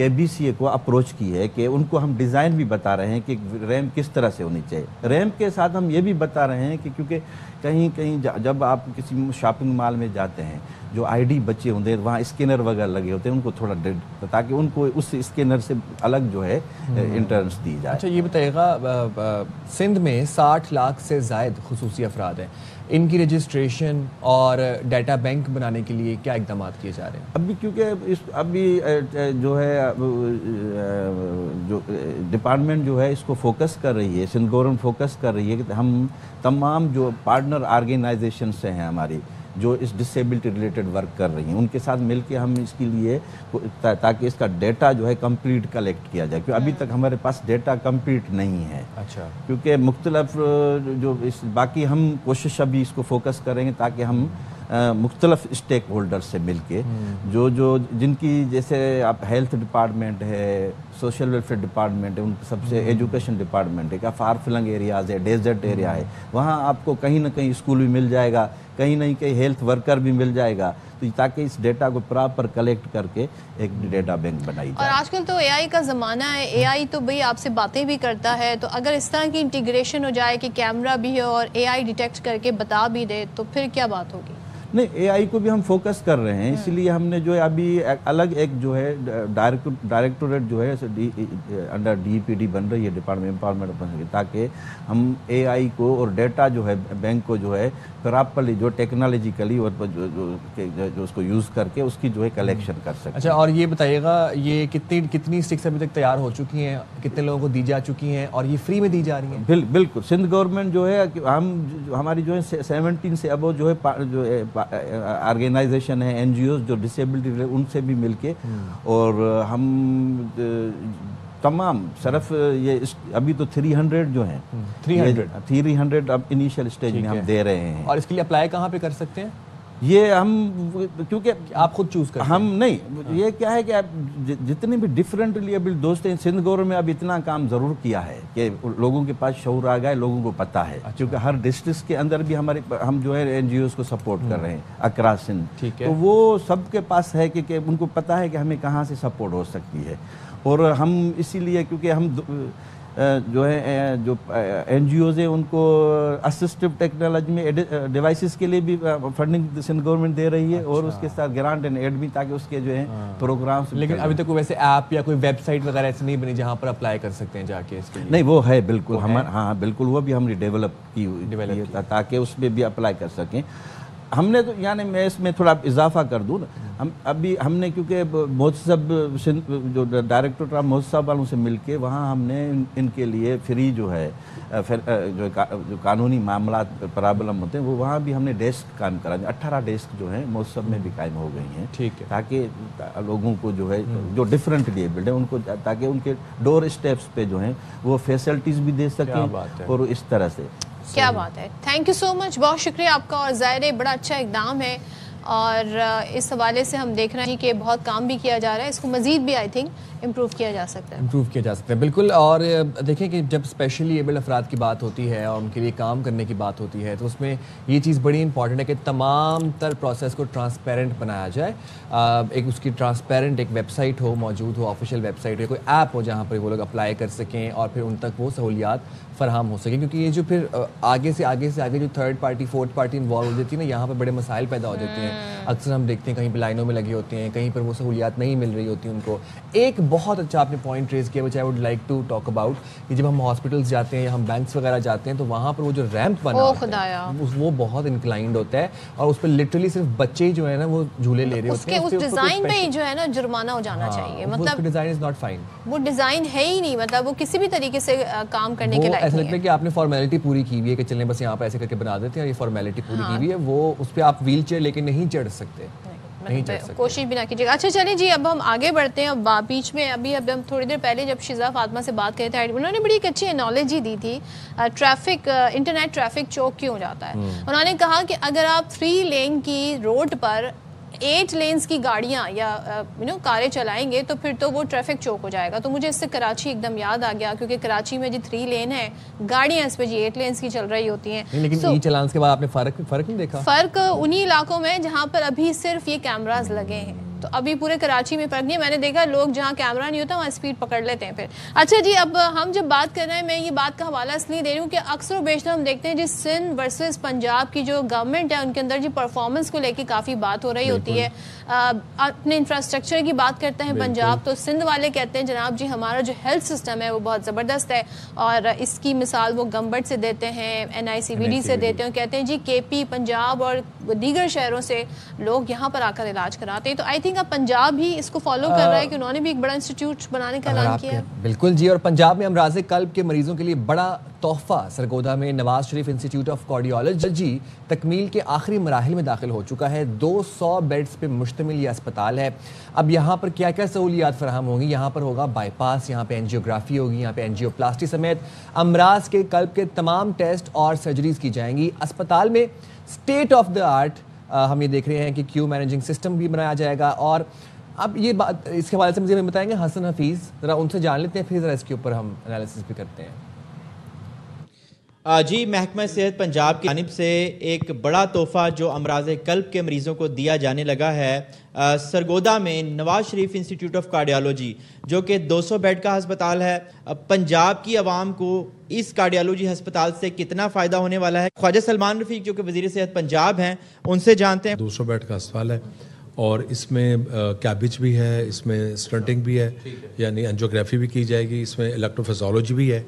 KBCA کو اپروچ کی ہے کہ ان کو ہم ڈیزائن بھی بتا رہے ہیں کہ ریمپ کس طرح سے ہونی چاہیے. ریمپ کے ساتھ ہم یہ بھی بتا رہے ہیں کہ کیونکہ کہیں کہیں جب آپ کسی شاپنگ مال میں جاتے ہیں جو ID بچے ہوتے ہیں وہاں اسکینر وغیرہ لگے ہوتے ہیں ان کو تھوڑا تاکہ ان کو اس اسکینر سے الگ جو ہے انٹرنس دی جائے. اچھا یہ بتائیے گا سندھ میں 60 لاکھ سے زائد خصوصی افراد ہیں, ان کی رجسٹریشن اور ڈیٹا بینک بنانے کے لیے کیا اقدامات کیے جا رہے ہیں؟ ابھی کیونکہ ابھی جو ہے جو ڈپارٹمنٹ جو ہے اس کو فوکس کر رہی ہے, سندھ گورنمنٹ فوکس کر رہی ہے کہ ہم تمام جو پارٹنر آرگنائزیشن سے ہیں ہماری جو اس ڈسیبلٹی ریلیٹڈ ورک کر رہی ہیں ان کے ساتھ مل کے ہم اس کے لیے تاکہ اس کا ڈیٹا جو ہے کمپلیٹ کلیکٹ کیا جائے, کیونکہ ابھی تک ہمارے پاس ڈیٹا کمپلیٹ نہیں ہے. اچھا. کیونکہ مختلف جو باقی ہم کوشش ابھی اس کو فوکس کریں گے تاکہ ہم مختلف اسٹیک ہولڈر سے مل کے جو جن کی جیسے آپ ہیلتھ ڈپارٹمنٹ ہے, سوشل ویلفیئر ڈپارٹمنٹ ہے, ان سب سے ایجوکیشن ڈپارٹمنٹ ہے, فار فلنگ ایریاز ہے, ڈیزرٹ ایریا ہے, وہاں آپ کو کہیں نہ کہیں اسکول بھی مل جائے گا, کہیں نہ کہیں ہیلتھ ورکر بھی مل جائے گا, تو تاکہ اس ڈیٹا کو پراپر کلیکٹ کر کے ایک ڈیٹا بینک بنائی جائے. اور آج کل تو AI کا زمانہ ہے, AI تو بھئی آپ سے باتیں بھی کرتا ہے, تو اگر اس طرح کی انٹیگریشن ہو جائے کہ کیمرہ بھی ہو اور AI ڈیٹیکٹ کر کے بتا بھی دے تو پھر کیا بات ہوگی؟ نہیں, AI کو بھی ہم فوکس کر رہے ہیں, اسی لیے ہم نے جو ہے ابھی الگ ایک جو ہے ڈائریکٹوریٹ جو ہے انڈر DPD بن رہی ہے, ڈپارٹمنٹ امپاورمنٹ بن رہی ہے, تاکہ ہم AI کو اور ڈیٹا جو ہے بینک کو جو ہے پراپرلی جو ٹیکنالوجیکلی اور جو اس کو یوز کر کے اس کی جو ہے کلیکشن کر سکتے. اچھا, اور یہ بتائیے گا یہ کتنی اسٹکس ابھی تک تیار ہو چکی ہیں, کتنے لوگوں کو دی جا چکی ہیں اور یہ فری میں دی جا رہی ہیں؟ بالکل. سندھ گورنمنٹ جو ہے ہماری جو ہے 17 سے ابو جو ہے آرگنائزیشن ہے, NGOs جو ڈسیبلٹی ان سے بھی مل کے, اور ہم تمام صرف یہ ابھی تو 300 جو ہیں 300 اب انیشیل اسٹیج میں ہم دے رہے ہیں. اور اس کے لیے اپلائی کہاں پہ کر سکتے ہیں؟ یہ ہم کیونکہ آپ خود چوز کریں, ہم نہیں, یہ کیا ہے کہ آپ جتنے بھی ڈفرینٹلی ایبلڈ دوست ہیں سندھ گورنمنٹ میں اب اتنا کام ضرور کیا ہے کہ لوگوں کے پاس شعور آ گیا, لوگوں کو پتہ ہے, کیونکہ ہر ڈسٹرکٹ کے اندر بھی ہم جو ہے NGOs کو سپورٹ کر رہے ہیں اکراس سندھ, تو وہ سب کے پاس ہے کہ ان کو پتہ ہے کہ ہمیں کہاں سے سپورٹ ہو سکتی ہے. اور ہم اسی لیے کیونکہ ہم جو ہے جو NGOs ہیں ان کو اسسٹو ٹیکنالوجی میں ڈیوائسز کے لیے بھی فنڈنگ سندھ گورنمنٹ دے رہی ہے, اور اس کے ساتھ گرانٹ اینڈ ایڈ بھی, تاکہ اس کے جو ہیں پروگرامس. لیکن ابھی تک کوئی ویسے ایپ یا کوئی ویب سائٹ وغیرہ ایسی نہیں بنی جہاں پر اپلائی کر سکتے ہیں جا کے اس کے لیے؟ نہیں, وہ ہے بالکل, ہاں بالکل, وہ بھی ہم نے ڈیولپ کی ہوئی تاکہ اس میں بھی اپلائی کر سکیں. ہم نے تو یعنی میں اس میں تھوڑا اضافہ کر دوں نا, ہم نے کیونکہ مہذب جو ڈائریکٹر آف مہذب والوں سے مل کے وہاں ہم نے ان کے لیے فری جو ہے جو قانونی معاملات پرابلم ہوتے ہیں وہ وہاں بھی ہم نے ڈیسک قائم کرا, 18 ڈیسک جو ہیں مہذب میں بھی قائم ہو گئی ہیں. ٹھیک ہے, تاکہ لوگوں کو جو ہے جو ڈفرینٹلی ایبلڈ ہیں ان کو, تاکہ ان کے ڈور اسٹیپس پہ جو ہیں وہ فیسلٹیز بھی دے سکیں, اور اس طرح سے. کیا بات ہے, تھینک یو سو مچ, بہت شکریہ آپ کا. اور ظاہر ہے بڑا اچھا اقدام ہے, اور اس حوالے سے ہم دیکھ رہے ہیں کہ بہت کام بھی کیا جا رہا ہے, اس کو مزید بھی آئی تھنک امپروو کیا جا سکتا ہے. بالکل. اور دیکھیں کہ جب اسپیشلی ایبلڈ افراد کی بات ہوتی ہے اور ان کے لیے کام کرنے کی بات ہوتی ہے تو اس میں یہ چیز بڑی امپورٹنٹ ہے کہ تمام تر پروسیس کو ٹرانسپیرنٹ بنایا جائے. ایک اس کی ٹرانسپیرنٹ ایک ویب سائٹ ہو, موجود ہو, آفیشیل ویب سائٹ ہو, کوئی ایپ ہو جہاں پر وہ لوگ اپلائی کر سکیں اور پھر ان تک وہ سہولیات فراہم ہو سکیں. کیونکہ یہ جو پھر آگے سے آگے جو third party fourth party involve ہو جاتی ہے نا, یہاں پہ بڑے مسائل پیدا ہو جاتے ہیں. اکثر ہم دیکھتے ہیں کہیں پہ لائنوں میں لگے ہوتے ہیں, کہیں پر وہ سہولیات نہیں مل رہی ہوتی ان کو. ایک بہت اچھا آپ نے پوائنٹ ریز کیا which I would like to talk about کہ جب ہم ہاسپٹلس جاتے ہیں یا ہم بینکس وغیرہ جاتے ہیں تو وہاں پر وہ جو ریمپ بنا ہوتا ہے وہ بہت انکلائنڈ ہوتا ہے, اور اس پہ لٹرلی صرف بچے ہی جو ہے نا وہ جھولے لے رہے ہوتے ہیں. اس ڈیزائن پہ ہی جو ہے نا جرمانہ ہو جانا چاہیے, مطلب ڈیزائن از ناٹ فائن, وہ ڈیزائن ہے ہی نہیں, مطلب وہ کسی بھی طریقے سے کام کرنے کے لائق نہیں ہے. ایسا لگتا ہے کہ آپ نے فارمیلٹی پوری کی ہوئی ہے کہ چلیں بس یہاں پہ ایسے کر کے بنا دیتے ہیں, اور یہ فارمیلٹی پوری کی ہوئی ہے, وہ اس پہ آپ ویل چیئر لے کے نہیں چڑھ سکتے, کوشش بھی نہ کیجیے گا. اچھا چلیں جی, اب ہم آگے بڑھتے ہیں. اب بیچ میں اب ہم تھوڑی دیر پہلے جب شیزا فاطمہ سے بات کرے تھے, انہوں نے بڑی ایک اچھی انالوجی دی تھی انٹرنیٹ ٹریفک چوک کیوں جاتا ہے. انہوں نے کہا کہ اگر آپ 3 لین کی روڈ پر 8 لینز کی گاڑیاں یا کاریں چلائیں گے تو پھر تو وہ ٹریفک چوک ہو جائے گا. تو مجھے اس سے کراچی ایک دم یاد آ گیا, کیونکہ کراچی میں جی 3 لین ہے, گاڑیاں اس پہ جی 8 لینز کی چل رہی ہوتی ہیں. لیکن ای چلانس کے بعد آپ نے فرق نہیں دیکھا؟ فرق انہی علاقوں میں جہاں پر ابھی صرف یہ کیمراز لگے ہیں, تو ابھی پورے کراچی میں فرق نہیں ہے. میں نے دیکھا لوگ جہاں کیمرہ نہیں ہوتا وہاں اسپیڈ پکڑ لیتے ہیں پھر. اچھا جی, اب ہم جب بات کر رہے ہیں, میں یہ بات کا حوالہ اس لیے دے رہی ہوں کہ اکثر و بیشتر ہم دیکھتے ہیں جی سندھ ورسز پنجاب کی جو گورنمنٹ ہے ان کے اندر جی پرفارمنس کو لے کے کافی بات ہو رہی ہوتی ہے. اپنے انفراسٹرکچر کی بات کرتے ہیں پنجاب, تو سندھ والے کہتے ہیں جناب جی ہمارا جو ہیلتھ سسٹم ہے وہ بہت زبردست ہے, اور اس کی مثال وہ گمبٹ سے دیتے ہیں, NICVD سے دیتے ہیں, کہتے ہیں جی KP پنجاب اور دیگر شہروں سے لوگ یہاں پر آ کر علاج کراتے ہیں. تو آئی تھنک اب پنجاب بھی اس کو فالو کر رہا ہے کہ انہوں نے بھی ایک بڑا انسٹیٹیوٹ بنانے کا اعلان کیا ہے. بالکل جی, اور پنجاب میں امراض قلب کے مریضوں کے لیے بڑا تحفہ. سرگودا میں Nawaz Sharif institute of cardiology تکمیل کے آخری مراحل میں داخل ہو چکا ہے. 200 بیڈز پہ مشتمل یہ اسپتال ہے. اب یہاں پر کیا کیا سہولیات فراہم ہوں گی؟ یہاں پر ہوگا بائی پاس, یہاں پہ اینجیوگرافی ہوگی, یہاں پہ اینجیوپلاسٹی سمیت امراض کے قلب کے تمام ٹیسٹ اور سرجریز کی جائیں گی. اسپتال میں اسٹیٹ آف دا آرٹ ہم یہ دیکھ رہے ہیں کہ کیو مینیجنگ سسٹم بھی بنایا جائے گا. اور اب یہ بات اس کے حوالے سے مجھے بتائیں گے حسن حفیظ, ذرا ان سے جان لیتے ہیں, پھر ذرا اس کے اوپر ہم انالیسس بھی کرتے ہیں. جی, محکمہ صحت پنجاب کی جانب سے ایک بڑا تحفہ جو امراض قلب کے مریضوں کو دیا جانے لگا ہے. سرگودا میں Nawaz Sharif institute of cardiology جو کہ 200 بیڈ کا ہسپتال ہے. پنجاب کی عوام کو اس کارڈیالوجی ہسپتال سے کتنا فائدہ ہونے والا ہے, خواجہ سلمان رفیق جو کہ وزیر صحت پنجاب ہیں ان سے جانتے ہیں. 200 بیڈ کا ہسپتال ہے اور اس میں کیبج بھی ہے, اس میں اسٹنٹنگ بھی ہے, یعنی انجیوگرافی بھی کی جائے گی, اس میں الیکٹروفیزیولوجی بھی ہے,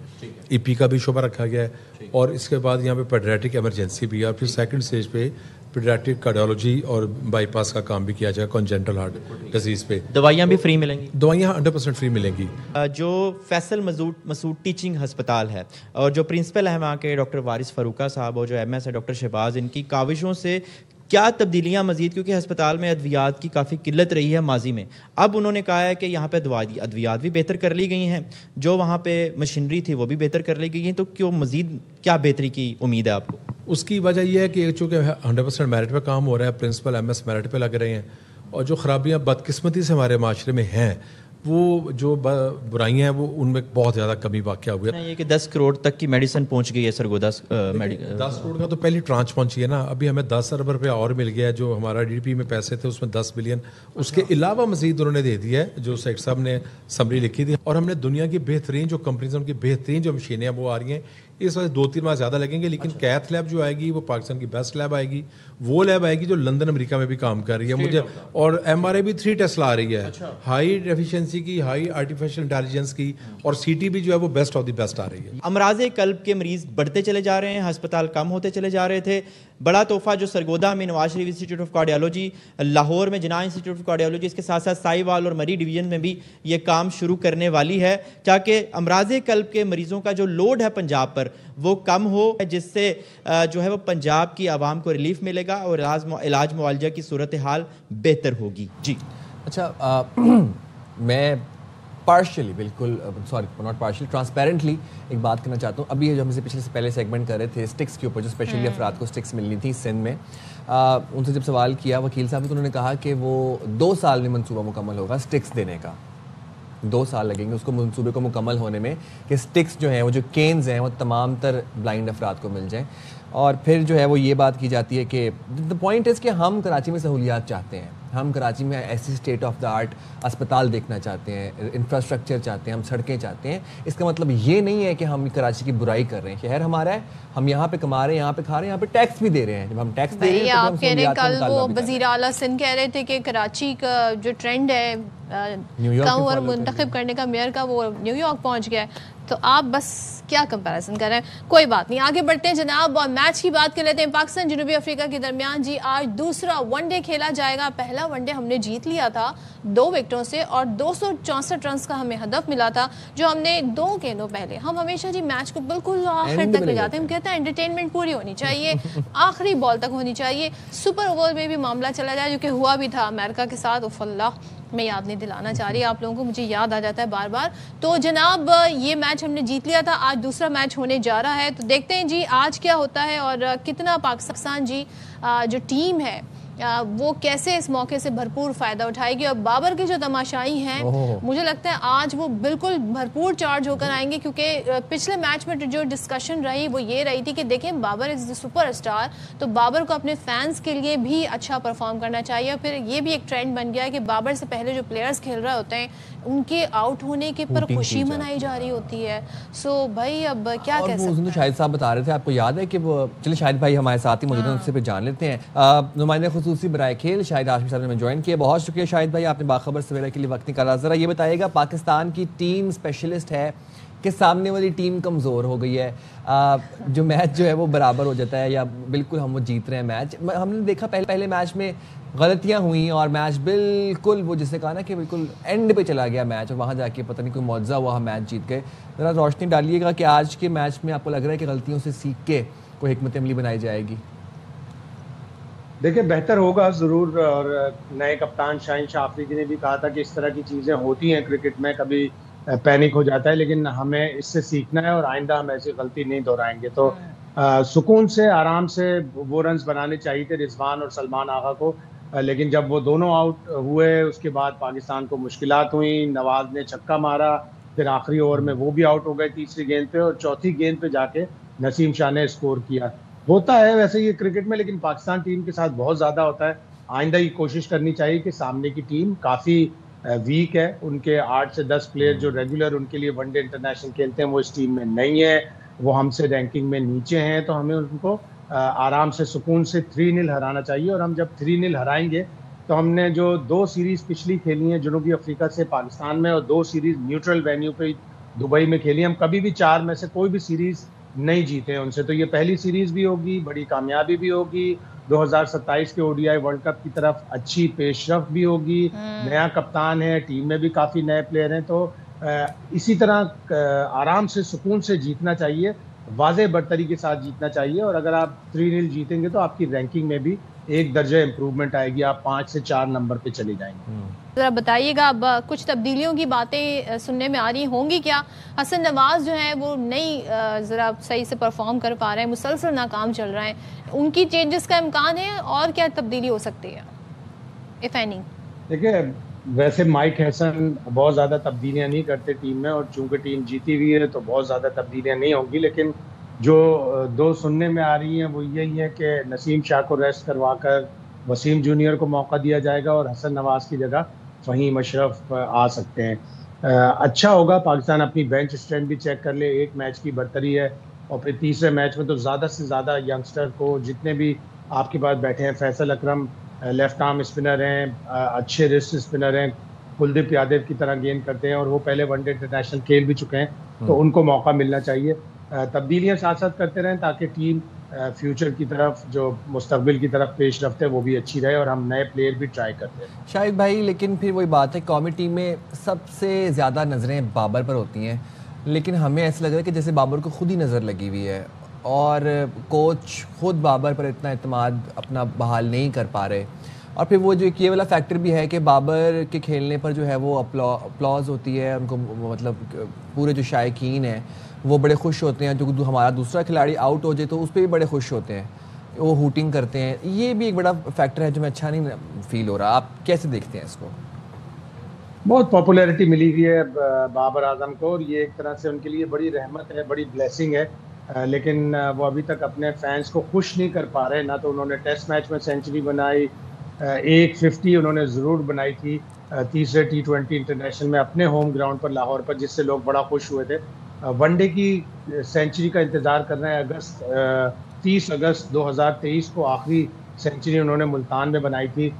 EP کا بھی شعبہ رکھا گیا ہے, اور اس کے بعد یہاں پہ پیڈیاٹرک ایمرجنسی بھی ہے, اور پھر سیکنڈ اسٹیج پہ پیڈیاٹرک کارڈیالوجی اور بائی پاس کا کام بھی کیا جائے گا کانجنٹل ہارٹ ڈیزیز پہ. دوائیاں بھی فری ملیں گی؟ دوائیاں 100% فری ملیں گی. جو فیصل مسعود ٹیچنگ ہسپتال ہے اور جو پرنسپل ہے وہاں کے ڈاکٹر وارث فروخہ صاحب اور جو MS ہے ڈاکٹر شہباز, ان کی کاوشوں سے کیا تبدیلیاں مزید, کیونکہ ہسپتال میں ادویات کی کافی قلت رہی ہے ماضی میں. اب انہوں نے کہا ہے کہ یہاں پہ ادویات بھی بہتر کر لی گئی ہیں, جو وہاں پہ مشینری تھی وہ بھی بہتر کر لی گئی ہیں, تو کیوں مزید کیا بہتری کی امید ہے آپ کو؟ اس کی وجہ یہ ہے کہ چونکہ 100% میرٹ پہ کام ہو رہا ہے, پرنسپل MS میرٹ پہ لگ رہے ہیں, اور جو خرابیاں بدقسمتی سے ہمارے معاشرے میں ہیں, وہ جو برائیاں ہیں وہ ان میں بہت زیادہ کمی واقع ہوئی ہے. یہ کہ 10 کروڑ تک کی میڈیسن پہنچ گئی ہے سرگودا میڈیکل. 10 کروڑ کا تو پہلی ٹرانچ پہنچی ہے نا, ابھی ہمیں 10 ارب روپیہ اور مل گیا ہے. جو ہمارا DDP میں پیسے تھے اس میں 10 بلین, اس کے علاوہ مزید انہوں نے دے دیا ہے, جو سیٹ صاحب نے سمری لکھی تھی. اور ہم نے دنیا کی بہترین جو کمپنیز ہیں ان کی بہترین جو مشینیں ہیں وہ آ رہی ہیں. اس وجہ 2-3 ماہ زیادہ لگیں گے, لیکن کیتھ لیب جو آئے گی وہ پاکستان کی بیسٹ لیب آئے گی. وہ لیب آئے گی جو لندن امریکہ میں بھی کام کر رہی ہے مجھے, اور MRI بھی 3 ٹیسٹ لا رہی ہے, ہائی ایفیشنسی کی, ہائی آرٹیفیشل انٹیلیجنس کی, اور CT بھی جو ہے وہ بیسٹ آف دی بیسٹ آ رہی ہے. امراض قلب کے مریض بڑھتے چلے جا رہے ہیں, ہسپتال کم ہوتے چلے جا رہے تھے. بڑا تحفہ جو سرگودا میں Nawaz Sharif institute of cardiology, Lahore میں جناح انسٹیٹیوٹ آف کارڈیالوجی, اس کے ساتھ ساتھ سائی وال اور مری ڈویژن میں بھی یہ کام شروع کرنے والی ہے, تاکہ امراض قلب کے مریضوں کا جو لوڈ ہے پنجاب پر وہ کم ہو, جس سے جو ہے وہ پنجاب کی عوام کو ریلیف ملے گا اور علاج معالجہ کی صورتحال بہتر ہوگی. جی اچھا, میں پارشلی بالکل سوری ناٹ پارشلی ٹرانسپیرنٹلی ایک بات کرنا چاہتا ہوں. ابھی جو ہم سے پہلے سیگمنٹ کر رہے تھے اسٹکس کے اوپر, جو اسپیشلی افراد کو اسٹکس ملنی تھی سندھ میں, ان سے جب سوال کیا وکیل صاحب تو انہوں نے کہا کہ وہ 2 سال میں منصوبہ مکمل ہوگا اسٹکس دینے کا. 2 سال لگیں گے اس کو منصوبے کو مکمل ہونے میں, کہ اسٹکس جو ہیں وہ جو کینز ہیں وہ تمام تر بلائنڈ افراد کو مل جائیں. اور پھر جو ہے وہ یہ بات کی جاتی ہے کہ دا پوائنٹ از کہ ہم کراچی میں سہولیات چاہتے ہیں, ہم کراچی میں ایسی اسٹیٹ آف دا آرٹ اسپتال دیکھنا چاہتے ہیں, انفراسٹرکچر چاہتے ہیں, ہم سڑکیں چاہتے ہیں. اس کا مطلب یہ نہیں ہے کہ ہم کراچی کی برائی کر رہے ہیں. شہر ہمارا ہے, ہم یہاں پہ کما رہے ہیں, یہاں پہ کھا رہے ہیں, یہاں پہ ٹیکس بھی دے رہے ہیں. جب ہم ٹیکس دے رہے ہیں, آپ کہہ رہے ہیں کل وہ وزیر اعلیٰ سندھ کہہ رہے تھے کہ کراچی کا جو ٹرینڈ ہے اور منتخب کرنے کا میئر کا, وہ نیو یارک پہنچ گیا ہے. تو آپ بس کیا کمپیریزن کر رہے ہیں, کوئی بات نہیں, آگے بڑھتے ہیں جناب اور میچ کی بات کر لیتے ہیں. پاکستان جنوبی افریقہ کے درمیان جی آج دوسرا ون ڈے کھیلا جائے گا. پہلا ون ڈے ہم نے جیت لیا تھا 2 وکٹوں سے, اور 264 رنز کا ہمیں ہدف ملا تھا جو ہم نے 2 گیندوں پہلے. ہم ہمیشہ جی میچ کو بالکل آخر تک لے جاتے ہیں, ہم کہتے ہیں انٹرٹینمنٹ پوری ہونی چاہیے, آخری بال تک ہونی چاہیے. سپر اوور میں بھی معاملہ چلا جائے جو کہ ہوا بھی تھا امریکہ کے ساتھ, اف اللہ میں یاد نہیں دلانا چاہ رہی آپ لوگوں کو, مجھے یاد آ جاتا ہے بار بار. تو جناب یہ میچ ہم نے جیت لیا تھا, آج دوسرا میچ ہونے جا رہا ہے. تو دیکھتے ہیں جی آج کیا ہوتا ہے اور کتنا پاکستان جی جو ٹیم ہے وہ کیسے اس موقع سے بھرپور فائدہ اٹھائے گی. اور بابر کی جو تماشائی ہیں مجھے لگتا ہے آج وہ بالکل بھرپور چارج ہو کر آئیں گے, کیونکہ پچھلے میچ میں جو ڈسکشن رہی وہ یہ رہی تھی کہ دیکھیں بابر از دی سپر اسٹار, تو بابر کو اپنے فینس کے لیے بھی اچھا پرفارم کرنا چاہیے. اور پھر یہ بھی ایک ٹرینڈ بن گیا ہے کہ بابر سے پہلے جو پلیئرز کھیل رہے ہوتے ہیں ان کے آؤٹ ہونے کے پر خوشی منائی جا رہی ہوتی ہے. سو بھائی اب کیا کہہ سکتے ہیں. شاہد صاحب بتا رہے تھے, آپ کو یاد ہے کہ وہ, چلے شاہد بھائی ہمارے ساتھ ہی موجود ہیں, ان سے پھر جان لیتے ہیں. نمائندہ خصوصی برائے کھیل شاہد ہاشمی صاحب نے ہمیں جوائن کیا. بہت شکریہ شاہد بھائی, آپ نے باخبر سویرا کے لیے وقت نکالا. ذرا یہ بتائیے گا, پاکستان کی ٹیم اسپیشلسٹ ہے کہ سامنے والی ٹیم کمزور ہو گئی ہے, جو میچ جو ہے وہ برابر ہو جاتا ہے یا بالکل ہم وہ جیت رہے ہیں میچ. ہم نے دیکھا پہلے میچ میں غلطیاں ہوئیں اور میچ بالکل وہ جسے کہا نا کہ بالکل اینڈ پہ چلا گیا میچ, اور وہاں جا کے پتہ نہیں کوئی معجزہ ہوا, ہم میچ جیت گئے. ذرا روشنی ڈالیے گا کہ آج کے میچ میں آپ کو لگ رہا ہے کہ غلطیوں سے سیکھ کے کوئی حکمت عملی بنائی جائے گی؟ دیکھیں بہتر ہوگا ضرور, اور نئے کپتان شاہین شاہ آفریدی نے بھی کہا تھا کہ اس طرح کی چیزیں ہوتی ہیں کرکٹ میں, کبھی پینک ہو جاتا ہے, لیکن ہمیں اس سے سیکھنا ہے اور آئندہ ہم ایسی غلطی نہیں دہرائیں گے. تو سکون سے آرام سے وہ رنز بنانے چاہیے تھے رضوان اور سلمان آغا کو, لیکن جب وہ دونوں آؤٹ ہوئے اس کے بعد پاکستان کو مشکلات ہوئیں. نواز نے چھکا مارا, پھر آخری اوور میں وہ بھی آؤٹ ہو گئے تیسری گیند پہ, اور چوتھی گیند پہ جا کے نسیم شاہ نے اسکور کیا. ہوتا ہے ویسے یہ کرکٹ میں, لیکن پاکستان ٹیم کے ساتھ بہت زیادہ ہوتا ہے. آئندہ یہ کوشش کرنی چاہیے کہ سامنے کی ٹیم کافی ویک ہے, ان کے 8 سے 10 پلیئر جو ریگولر ان کے لیے ون ڈے انٹرنیشنل کھیلتے ہیں وہ اس ٹیم میں نہیں ہے, وہ ہم سے رینکنگ میں نیچے ہیں. تو ہمیں ان کو آرام سے سکون سے 3-0 ہرانا چاہیے. اور ہم جب 3-0 ہرائیں گے تو ہم نے جو 2 سیریز پچھلی کھیلی ہیں جنوبی افریقہ سے پاکستان میں, اور 2 سیریز نیوٹرل وینیو پہ دبئی میں کھیلی, ہم کبھی بھی 4 میں سے کوئی بھی سیریز نہیں جیتے ہیں ان سے. تو یہ پہلی سیریز بھی ہوگی, بڑی کامیابی بھی ہوگی, 2027 کے ODI ورلڈ کپ کی طرف اچھی پیش رفت بھی ہوگی. نیا کپتان ہے, ٹیم میں بھی کافی نئے پلیئر ہیں, تو اسی طرح آرام سے سکون سے جیتنا چاہیے, واضح برتری کے ساتھ جیتنا چاہیے. اور اگر آپ 3-0 جیتیں گے تو آپ کی رینکنگ میں بھی 1 درجہ امپروومنٹ آئے گی, آپ 5 سے 4 نمبر پہ چلے جائیں گے. ذرا بتائیے گا, اب کچھ تبدیلیوں کی باتیں سننے میں آ رہی ہوں گی کیا؟ حسن نواز جو ہیں وہ نہیں ذرا صحیح سے پرفارم کر پا رہے ہیں, مسلسل ناکام چل رہے ہیں, ان کی چینجز کا امکان ہے, اور کیا تبدیلی ہو سکتی ہے اف اینی؟ دیکھیں ویسے مائک ہیسن بہت زیادہ تبدیلیاں نہیں کرتے ٹیم میں, اور چونکہ ٹیم جیتی ہوئی ہے تو بہت زیادہ تبدیلیاں نہیں ہوں گی. لیکن جو 2 سننے میں آ رہی ہیں وہ یہی ہے کہ نسیم شاہ کو ریسٹ کروا کر وسیم جونیئر کو موقع دیا جائے گا, اور حسن نواز کی جگہ فہیم اشرف آ سکتے ہیں. اچھا ہوگا پاکستان اپنی بینچ اسٹرینتھ بھی چیک کر لے, 1 میچ کی برتری ہے, اور پھر تیسرے میچ میں تو زیادہ سے زیادہ ینگسٹر کو, جتنے بھی آپ کے پاس بیٹھے ہیں, فیصل اکرم لیفٹ آرم اسپنر ہیں, اچھے ریسٹ اسپنر ہیں, کلدیپ یادو کی طرح گیند کرتے ہیں, اور وہ پہلے ون ڈے انٹرنیشنل کھیل بھی چکے ہیں, تو ان کو موقع ملنا چاہیے. تبدیلیاں ساتھ ساتھ کرتے رہیں تاکہ ٹیم فیوچر کی طرف, جو مستقبل کی طرف پیش رفت ہے وہ بھی اچھی رہے, اور ہم نئے پلیئر بھی ٹرائی کرتے ہیں. شاہد بھائی, لیکن پھر وہی بات ہے, قومی ٹیم میں سب سے زیادہ نظریں بابر پر ہوتی ہیں, لیکن ہمیں ایسا لگ رہا ہے کہ جیسے بابر کو خود ہی نظر لگی ہوئی ہے, اور کوچ خود بابر پر اتنا اعتماد اپنا بحال نہیں کر پا رہے. اور پھر وہ جو یہ والا فیکٹر بھی ہے کہ بابر کے کھیلنے پر جو ہے وہ اپلاز ہوتی ہے, ان کو مطلب پورے جو شائقین ہیں وہ بڑے خوش ہوتے ہیں, جو ہمارا دوسرا کھلاڑی آؤٹ ہو جائے تو اس پہ بھی بڑے خوش ہوتے ہیں, وہ ہوٹنگ کرتے ہیں. یہ بھی ایک بڑا فیکٹر ہے جو میں اچھا نہیں فیل ہو رہا. آپ کیسے دیکھتے ہیں اس کو؟ بہت پاپولیرٹی ملی ہوئی ہے بابر اعظم کو, اور یہ ایک طرح سے ان کے لیے بڑی رحمت ہے, بڑی بلیسنگ ہے, لیکن وہ ابھی تک اپنے فینس کو خوش نہیں کر پا رہے. نہ تو انہوں نے ٹیسٹ میچ میں سینچری بنائی, 150 انہوں نے ضرور بنائی تھی تیسرے T20 انٹرنیشنل میں اپنے ہوم گراؤنڈ پر لاہور پر, جس سے لوگ بڑا خوش ہوئے تھے. ون ڈے کی سینچری کا انتظار کر رہے ہیں. 30 اگست 2023 کو آخری سینچری انہوں نے ملتان میں بنائی تھی.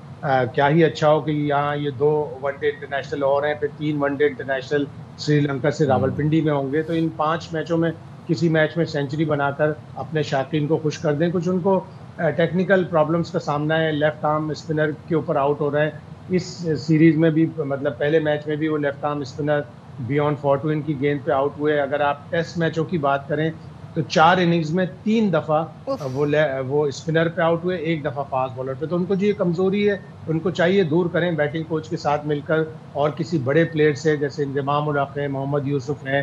کیا ہی اچھا ہو کہ یہاں یہ 2 ون ڈے انٹرنیشنل اور ہیں, پھر 3 one day international Sri Lanka سے راولپنڈی میں ہوں گے, تو ان 5 میچوں میں کسی میچ میں سینچری بنا کر اپنے شائقین کو خوش کر دیں. کچھ ان کو ٹیکنیکل پرابلمس کا سامنا ہے, لیفٹ آرم اسپنر کے اوپر آؤٹ ہو رہے ہیں. اس سیریز میں بھی مطلب پہلے میچ میں بھی وہ لیفٹ آرم اسپنر بیونڈ فورٹون کی گیند پہ آؤٹ ہوئے. اگر آپ ٹیسٹ میچوں کی بات کریں تو 4 اننگز میں 3 دفعہ وہ اسپنر پہ آؤٹ ہوئے, 1 دفعہ فاسٹ بالر پہ. تو ان کو جو یہ کمزوری ہے ان کو چاہیے دور کریں بیٹنگ کوچ کے ساتھ مل کر, اور کسی بڑے پلیئر سے جیسے انضمام الحق ہیں, محمد یوسف ہیں,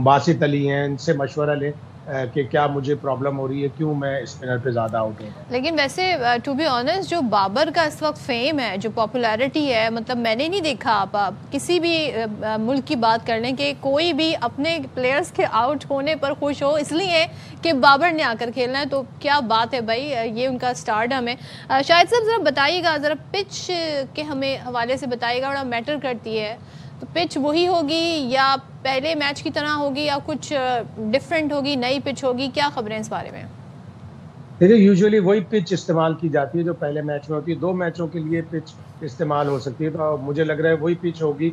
باسط علی ہیں, ان سے مشورہ لیں کہ کیا مجھے پرابلم ہو رہی ہے, کیوں میں اسپنر پہ زیادہ آؤٹ ہوں. لیکن ویسے ٹو بی آنیسٹ جو بابر کا اس وقت فیم ہے, جو پاپولیرٹی ہے, مطلب میں نے نہیں دیکھا آپ کسی بھی ملک کی بات کر لیں کہ کوئی بھی اپنے پلیئرز کے آؤٹ ہونے پر خوش ہو اس لیے کہ بابر نے آ کر کھیلنا ہے. تو کیا بات ہے بھائی, یہ ان کا اسٹارڈم ہے. شاہد صاحب ذرا بتائیے گا, ذرا پچ کے ہمیں حوالے سے بتائیے گا, بڑا میٹر کرتی ہے. تو پچ وہی ہوگی یا پہلے میچ کی طرح ہوگی یا کچھ ڈفرینٹ ہوگی, نئی پچ ہوگی, کیا خبریں اس بارے میں؟ دیکھیے یوزلی وہی پچ استعمال کی جاتی ہے جو پہلے میچ میں ہوتی ہے. 2 میچوں کے لیے پچ استعمال ہو سکتی ہے, تو مجھے لگ رہا ہے وہی پچ ہوگی.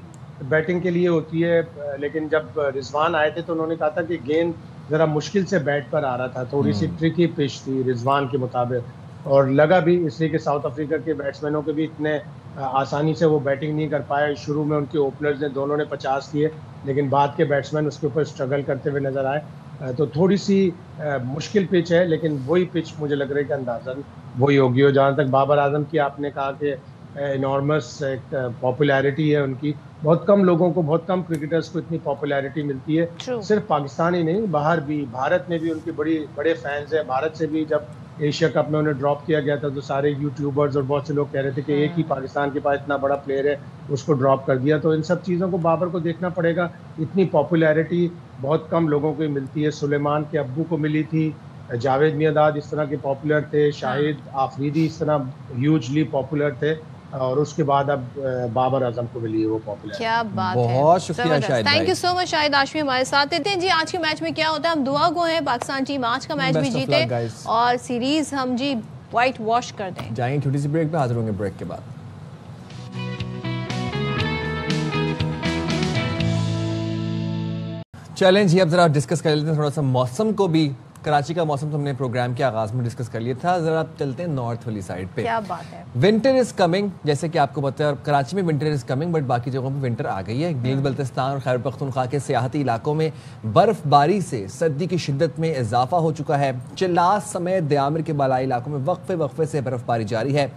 بیٹنگ کے لیے ہوتی ہے, لیکن جب رضوان آئے تھے تو انہوں نے کہا تھا کہ گیند ذرا مشکل سے بیٹ پر آ رہا تھا, تھوڑی سی ٹرکی پچ تھی رضوان کے مطابق, اور لگا بھی اس لیے کہ ساؤتھ افریقہ کے بیٹسمینوں کے بھی اتنے آسانی سے وہ بیٹنگ نہیں کر پائے. شروع میں ان کے اوپنرز نے دونوں نے 50 کیے, لیکن بعد کے بیٹسمین اس کے اوپر اسٹرگل کرتے ہوئے نظر آئے. تو تھوڑی سی مشکل پچ ہے, لیکن وہی پچ مجھے لگ رہا ہے کہ اندازاً وہی ہوگی. اور جہاں تک بابر اعظم کی آپ نے کہا کہ انارمس ایک پاپولیرٹی ہے ان کی, بہت کم لوگوں کو, بہت کم کرکٹرز کو اتنی پاپولیرٹی ملتی ہے. صرف پاکستان ہی نہیں, باہر بھی, بھارت میں بھی ان کے بڑے فینز ہیں. بھارت سے بھی جب ایشیا کپ میں انہیں ڈراپ کیا گیا تھا تو سارے یوٹیوبرز اور بہت سے لوگ کہہ رہے تھے کہ ایک ہی پاکستان کے پاس اتنا بڑا پلیئر ہے, اس کو ڈراپ کر دیا. تو ان سب چیزوں کو بابر کو دیکھنا پڑے گا. اتنی پاپولیرٹی بہت کم لوگوں کو ملتی ہے. سلیمان کے ابو کو ملی تھی, جاوید میاں اس طرح کے پاپولر تھے, شاہد آفریدی اس طرح ہیوجلی پاپولر تھے, اور اس کے بعد اب بابر اعظم کو ملی ہے وہ پاپولر. کیا بات ہے, بہت شکریہ شاہد, تھینک یو سو مچ شاہد ہاشمی ہمارے ساتھ تھے. جی آج کے میچ میں کیا ہوتا ہے, ہم دعا گو ہیں پاکستان ٹیم آج کا میچ بھی جیتے اور سیریز ہم جی وائٹ واش کر دیں. جائیں چھوٹی سی بریک پہ, حاضر ہوں گے بریک کے بعد. چلیں جی اب ذرا ڈسکس کر لیتے ہیں تھوڑا سا موسم کو بھی. کراچی کا موسم تو ہم نے پروگرام کے آغاز میں ڈسکس کر لیا تھا, ذرا چلتے ہیں نارتھ والی سائڈ پہ. کیا بات ہے, ونٹر از کمنگ, جیسے کہ آپ کو پتہ ہے کراچی میں ونٹر از کمنگ, بٹ باقی جگہوں پہ ونٹر آ گئی ہے. گیل بلتستان اور خیبر پختونخوا کے سیاحتی علاقوں میں برف باری سے سردی کی شدت میں اضافہ ہو چکا ہے. چلاس سمیت دیامر کے بالائی علاقوں میں وقفے سے برف باری جاری ہے.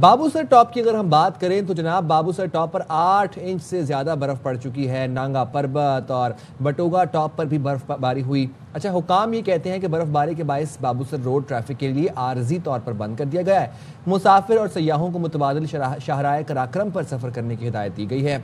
بابو سر ٹاپ کی اگر ہم بات کریں تو جناب بابو سر ٹاپ پر 8 انچ سے زیادہ برف پڑ چکی ہے. نانگا پربت اور بٹوگا ٹاپ پر بھی برف باری ہوئی. اچھا, حکام یہ کہتے ہیں کہ برف باری کے باعث بابو سر روڈ ٹریفک کے لیے عارضی طور پر بند کر دیا گیا ہے. مسافر اور سیاحوں کو متبادل شاہراہ کراکرم پر سفر کرنے کی ہدایت دی گئی ہے.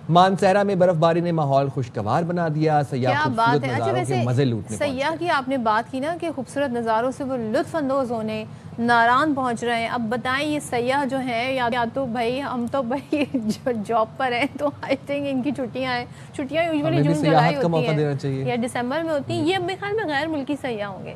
مانسہرہ میں برف باری نے ماحول خوشگوار بنا دیا, سیاح خوبصورت نظاروں کے مزے لوٹنے. سیاح کی آپ نے بات کی نا کہ خوبصورت نظاروں سے وہ لطف اندوز ہونے ناران پہنچ رہے ہیں. اب بتائیں یہ سیاح جو ہیں یا تو بھائی ہم تو بھائی جاب پر ہیں تو آئی تھنک ان کی چھٹیاں ہیں, چھٹیاں یوزولی جون جولائی ہوتی ہیں یا دسمبر میں ہوتی ہیں. یہ میرے خیال میں غیر ملکی سیاح ہوں گے,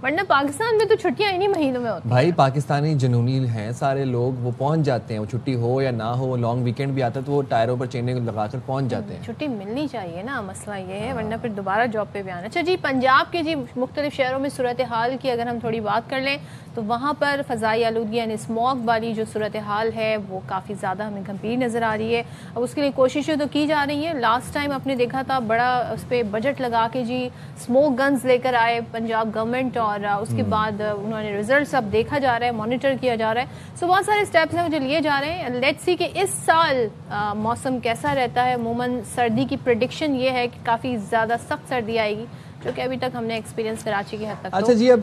ورنہ پاکستان میں تو چھٹیاں انہی مہینوں میں ہوتی ہیں. بھائی پاکستانی جنونی ہیں سارے لوگ, وہ پہنچ جاتے ہیں, وہ چھٹی ہو یا نہ ہو, لانگ ویکینڈ بھی آتا ہے تو وہ ٹائروں پر چینیں لگا کر پہنچ جاتے ہیں. چھٹی ملنی چاہیے نا, مسئلہ یہ ہے, ورنہ پھر دوبارہ جاب پہ بھی آنا. اچھا جی, پنجاب کے جی مختلف شہروں میں صورتحال کی اگر ہم تھوڑی بات کر لیں تو وہاں پر فضائی آلودگی یعنی اسموگ والی جو صورتحال ہے وہ کافی زیادہ ہمیں گھمبیر نظر آ رہی ہے. اب اس کے لیے کوششیں تو کی جا رہی ہیں. لاسٹ ٹائم آپ نے دیکھا تھا بڑا اس پہ بجٹ لگا کے جی اسموک گنز لے کر آئے پنجاب گورنمنٹ, اور اس کے بعد انہوں نے ریزلٹس اب دیکھا جا رہا ہے, مانیٹر کیا جا رہا ہے. سو بہت سارے اسٹیپس ہیں جو لیے جا رہے ہیں. لیٹس سی کہ اس سال موسم کیسا رہتا ہے. عموماً سردی کی پریڈکشن یہ ہے کہ کافی زیادہ سخت سردی آئے گی, جو کہ ابھی تک ہم نے ایکسپیرینس کراچی کی حد تک اچھا جی, اب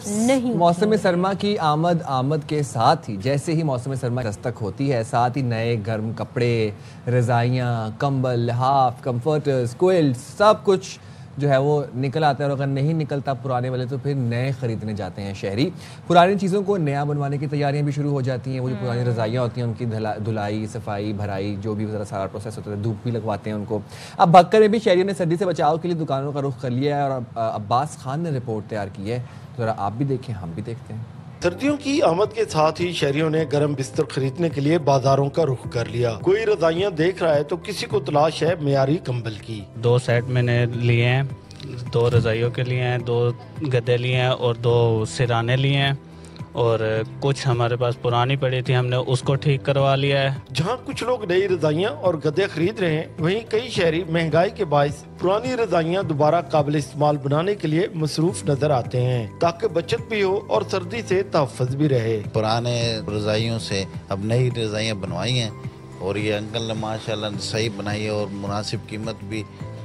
موسم سرما کی آمد کے ساتھ ہی جیسے ہی موسم سرما دستک ہوتی ہے, ساتھ ہی نئے گرم کپڑے, رضائیاں, کمبل, لحاف, کمفرٹرز, کوئلز, سب کچھ جو ہے وہ نکل آتا ہے. اور اگر نہیں نکلتا پرانے والے تو پھر نئے خریدنے جاتے ہیں شہری. پرانی چیزوں کو نیا بنوانے کی تیاریاں بھی شروع ہو جاتی ہیں. وہ جو پرانی رضائیاں ہوتی ہیں ان کی دھلائی, صفائی, بھرائی, جو بھی سارا پروسیس ہوتا ہے, دھوپ بھی لگواتے ہیں ان کو. اب بھکر میں بھی شہریوں نے سردی سے بچاؤ کے لیے دکانوں کا رخ کر لیا ہے, اور عباس خان نے رپورٹ تیار کی ہے. ذرا آپ بھی دیکھیں, ہم بھی دیکھتے ہیں. سردیوں کی آمد کے ساتھ ہی شہریوں نے گرم بستر خریدنے کے لیے بازاروں کا رخ کر لیا. کوئی رضائیاں دیکھ رہا ہے تو کسی کو تلاش ہے معیاری کمبل کی. 2 سیٹ میں نے لیے ہیں, 2 رضائیوں کے لیے ہیں, 2 گدے لیے ہیں اور 2 سرانے لیے ہیں, اور کچھ ہمارے پاس پرانی پڑی تھی, ہم نے اس کو ٹھیک کروا لیا ہے. جہاں کچھ لوگ نئی رضائیاں اور گدے خرید رہے ہیں, وہیں کئی شہری مہنگائی کے باعث پرانی رضائیاں دوبارہ قابل استعمال بنانے کے لیے مصروف نظر آتے ہیں تاکہ بچت بھی ہو اور سردی سے تحفظ بھی رہے. پرانے رضائیوں سے اب نئی رضائیاں بنوائی ہیں, اور یہ انکل نے ماشاءاللہ صحیح بنائی ہے, اور مناسب قیمت بھی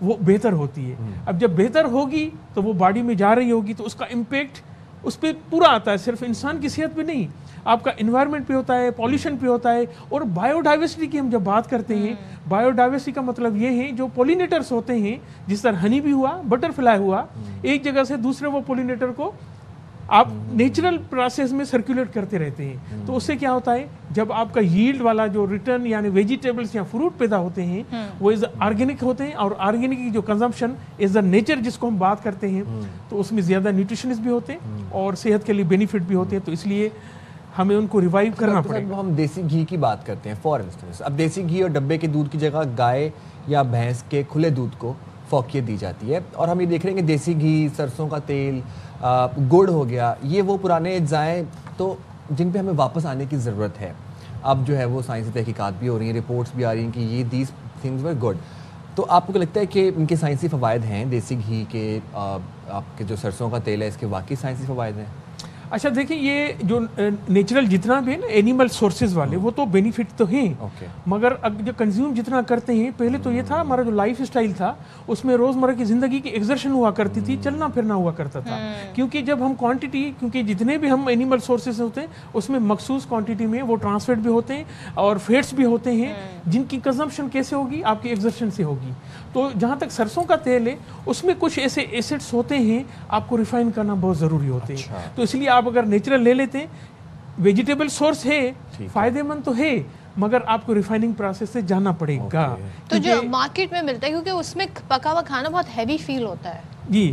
وہ بہتر ہوتی ہے. اب جب بہتر ہوگی تو وہ باڈی میں جا رہی ہوگی تو اس کا امپیکٹ اس پہ پورا آتا ہے, صرف انسان کی صحت پہ نہیں, آپ کا انوائرمنٹ پہ ہوتا ہے, پالیوشن پہ ہوتا ہے. اور بایو ڈائیورسٹی کی ہم جب بات کرتے ہیں, بایو ڈائیورسٹی کا مطلب یہ ہے جو پولینیٹرز ہوتے ہیں, جس طرح ہنی بھی ہوا, بٹر فلائی ہوا, ایک جگہ سے دوسرے وہ پولینیٹر کو آپ نیچرل پروسیس میں سرکولیٹ کرتے رہتے ہیں. تو اس سے کیا ہوتا ہے, جب آپ کا ییلڈ والا جو ریٹرن یعنی ویجیٹیبلز یا فروٹ پیدا ہوتے ہیں وہ آرگینک ہوتے ہیں, اور آرگینک کی جو کنزمپشن از دا نیچر جس کو ہم بات کرتے ہیں, تو اس میں زیادہ نیوٹریشنز بھی ہوتے ہیں اور صحت کے لیے بینیفٹ بھی ہوتے ہیں. تو اس لیے ہمیں ان کو ریوائیو کرنا پڑے گا. ہم دیسی گھی کی بات کرتے ہیں فار انسٹنس, اب دیسی گھی اور ڈبے کے دودھ کی جگہ گائے یا بھینس کے کھلے دودھ کو فوقیت دی جاتی ہے, اور ہم یہ دیکھ رہے ہیں کہ دیسی گھی, سرسوں کا تیل, گڑ ہو گیا, یہ وہ پرانے اجزائیں تو جن پہ ہمیں واپس آنے کی ضرورت ہے. اب جو ہے وہ سائنسی تحقیقات بھی ہو رہی ہیں, رپورٹس بھی آ رہی ہیں کہ یہ دیز تھنگز ور گڈ. تو آپ کو لگتا ہے کہ ان کے سائنسی فوائد ہیں دیسی گھی کے, آپ کے جو سرسوں کا تیل ہے اس کے واقعی سائنسی فوائد ہیں؟ اچھا دیکھیں, یہ جو نیچرل جتنا بھی ہے نا اینیمل سورسز والے, وہ تو بینیفٹ تو ہیں, مگر جو کنزیوم جتنا کرتے ہیں, پہلے تو یہ تھا ہمارا جو لائف اسٹائل تھا اس میں روزمرہ کی زندگی کی ایگزرشن ہوا کرتی تھی, چلنا پھرنا ہوا کرتا تھا. کیونکہ جب ہم کوانٹٹی, کیونکہ جتنے بھی ہم اینیمل سورسز ہوتے ہیں اس میں مخصوص کوانٹٹی میں وہ ٹرانسفیٹ بھی ہوتے ہیں اور فیٹس بھی ہوتے ہیں, جن کی کنزمپشن کیسے ہوگی, آپ کی ایگزرشن سے ہوگی. تو جہاں تک سرسوں کا تیل ہے اس میں کچھ ایسے ایسڈس ہوتے ہیں آپ کو ریفائن کرنا بہت ضروری ہوتے ہیں. تو اس لیے آپ اگر نیچرل لے لیتے ہیں, ویجیٹیبل سورس ہے, فائدے مند تو ہے, مگر آپ کو ریفائننگ پروسیس سے جانا پڑے گا. تو جو مارکیٹ میں ملتا ہے کیونکہ اس میں پکا ہوا کھانا بہت ہیوی فیل ہوتا ہے. جی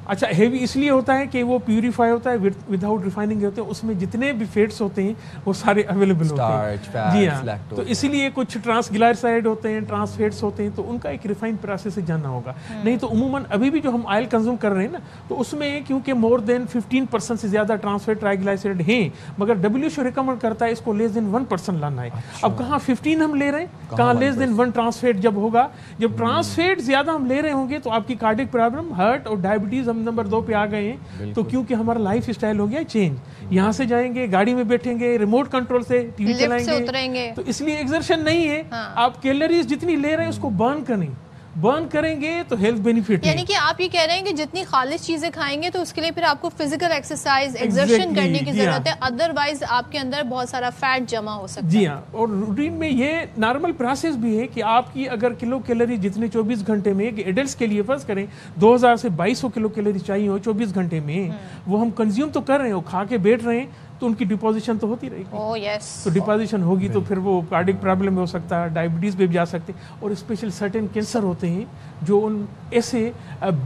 اچھا, ہیوی اس لیے ہوتا ہے کہ وہ پیوریفائی ہوتا ہے وداؤٹ ریفائننگ ہوتے ہیں, اس میں جتنے بھی فیٹس ہوتے ہیں وہ سارے اویلیبل ہوتے ہیں. جی ہاں, تو اسی لیے کچھ ٹرانس گلائسرائڈ ہوتے ہیں, ٹرانس فیٹس ہوتے ہیں, تو ان کا ایک ریفائن پروسیس سے جاننا ہوگا. نہیں تو عموماً ابھی بھی جو ہم آئل کنزیوم کر رہے ہیں نا, تو اس میں کیونکہ مور دین 15% سے زیادہ ٹرانس فیٹ ٹرائی گلائسرائڈ ہیں, مگر WHO ریکمنڈ کرتا ہے اس کو لیس دین 1% لانا ہے. اب کہاں 15 ہم لے رہے ہیں, کہاں لیس دین 1 ٹرانس فیٹ جب ہوگا. جب ٹرانس فیٹ زیادہ ہم لے رہے ہوں گے تو آپ کی کارڈک پرابلم, ہارٹ اور ڈائبٹیز ہم نمبر 2 پہ آ گئے ہیں. تو کیونکہ ہمارا لائف اسٹائل ہو گیا چینج, یہاں سے جائیں گے, گاڑی میں بیٹھیں گے, ریموٹ کنٹرول سے ٹی وی چلائیں گے, تو اس لیے ایگزرشن نہیں ہے. آپ کیلوریز جتنی لے رہے ہیں اس کو برن کریں گے تو ہیلتھ بینیفٹ. یعنی کہ آپ یہ کہہ رہے ہیں کہ جتنی خالص چیزیں کھائیں گے تو اس کے لیے پھر آپ کو فزیکل ایکسرسائز, ایگزرشن کرنے کی ضرورت ہے, ادروائز آپ کے اندر بہت سارا فیٹ جمع ہو سکتا ہے. جی ہاں, اور روٹین میں یہ نارمل پروسیس بھی ہے کہ آپ کی اگر کلو کیلوری جتنے 24 گھنٹے میں, کہ ایڈلٹس کے لیے فرض کریں 2000 سے 2200 کلو کیلوری چاہیے ہو 24 گھنٹے میں, وہ ہم کنزیوم تو کر رہے ہیں, وہ کھا کے بیٹھ رہے ہیں, تو ان کی ڈپوزیشن تو ہوتی رہے گی. تو ڈپوزیشن ہوگی تو پھر وہ کارڈک پرابلم ہو سکتا ہے, ڈائبٹیز پہ بھی جا سکتے ہیں, اور اسپیشل سرٹن کینسر ہوتے ہیں جو ان ایسے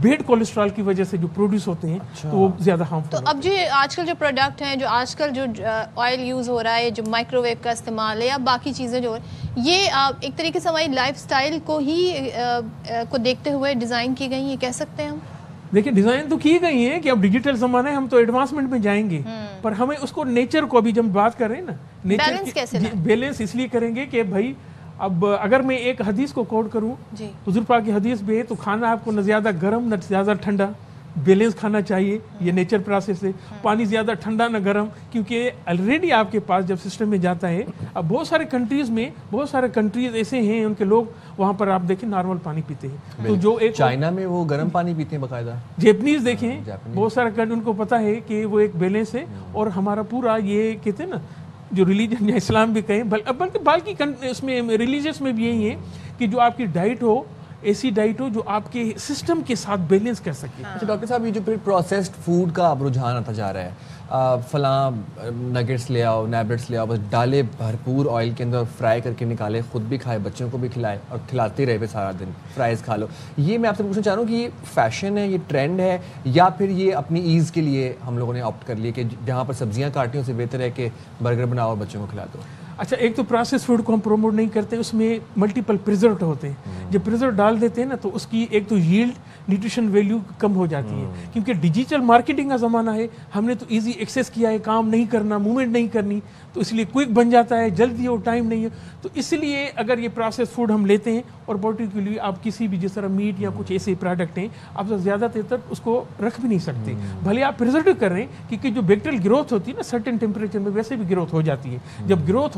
بیڈ کولیسٹرول کی وجہ سے جو پروڈیوس ہوتے ہیں تو وہ زیادہ ہارمفل. تو اب جو آج کل جو پروڈکٹ ہیں, جو آج کل جو آئل یوز ہو رہا ہے, جو مائکرو ویو کا استعمال ہے یا باقی چیزیں جو یہ ایک طریقے سے ہماری لائف اسٹائل کو ہی کو دیکھتے ہوئے ڈیزائن کی گئی ہیں, کہہ سکتے ہیں ہم. دیکھیں ڈیزائن تو کی گئی ہیں کہ اب ڈیجیٹل زمانہ ہے, ہم تو ایڈوانسمنٹ میں جائیں گے, پر ہمیں اس کو نیچر کو ابھی جب بات کر رہے ہیں نا, نیچر بیلنس اس لیے کریں گے کہ بھائی اب اگر میں ایک حدیث کو کوٹ کروں, حضور پاک کی حدیث بھی ہے, تو کھانا آپ کو نہ زیادہ گرم نہ زیادہ ٹھنڈا, بیلنس کھانا چاہیے, یہ نیچر پروسیس ہے. پانی زیادہ ٹھنڈا نہ گرم, کیونکہ آلریڈی آپ کے پاس جب سسٹم میں جاتا ہے, اب بہت سارے کنٹریز ایسے ہیں ان کے لوگ وہاں پر آپ دیکھیں نارمل پانی پیتے ہیں. تو جو ایک چائنا میں وہ گرم پانی پیتے ہیں باقاعدہ, جیپنیز دیکھیں بہت سارے ان کو پتا ہے کہ وہ ایک بیلنس ہے. اور ہمارا پورا یہ کہتے ہیں نا جو ریلیجن یا اسلام بھی کہیں, بلکہ باقی اس میں ریلیجیس میں بھی یہی ہے کہ جو آپ کی ڈائٹ ہو ایسی ڈائٹ ہو جو آپ کے سسٹم کے ساتھ بیلنس کر سکے. اچھا ڈاکٹر صاحب, یہ جو پروسیسڈ فوڈ کا اب رجحان آتا جا رہا ہے, فلاں نگیٹس لے آؤ, نیبٹس لے آؤ, بس ڈالے بھرپور آئل کے اندر, فرائی کر کے نکالے, خود بھی کھائے, بچوں کو بھی کھلائے, اور کھلاتے رہے سارا دن فرائز کھا لو. یہ میں آپ سے پوچھنا چاہ رہا ہوں کہ یہ فیشن ہے, یہ ٹرینڈ ہے, یا پھر یہ اپنی ایز کے لیے ہم لوگوں نے آپٹ کر لیے کہ جہاں پر سبزیاں کاٹیں اسے بہتر ہے کہ برگر بناؤ اور بچوں کو کھلا دو. اچھا, ایک تو پروسیس فوڈ کو ہم پروموٹ نہیں کرتے, اس میں ملٹیپل پریزرویٹو ہوتے ہیں. جب پریزرویٹو ڈال دیتے ہیں نا تو اس کی ایک تو ییلڈ, نیوٹریشن ویلیو کم ہو جاتی ہے, کیونکہ ڈیجیٹل مارکیٹنگ کا زمانہ ہے, ہم نے تو ایزی ایکسیس کیا ہے, کام نہیں کرنا, موومنٹ نہیں کرنی, تو اس لیے کوئک بن جاتا ہے, جلدی ہو, ٹائم نہیں ہے. تو اس لیے اگر یہ پروسیس فوڈ ہم لیتے ہیں, اور پرٹیکولرلی آپ کسی بھی جس طرح میٹ یا کچھ ایسے پروڈکٹ ہیں, آپ زیادہ دیر تک اس کو رکھ بھی نہیں سکتے, بھلے آپ پریزرویٹو کر رہے ہیں, کیونکہ جو بیکٹیریل گروتھ ہوتی ہے نا سرٹن ٹیمپریچر میں, ویسے بھی گروتھ ہو جاتی ہے. جب گروتھ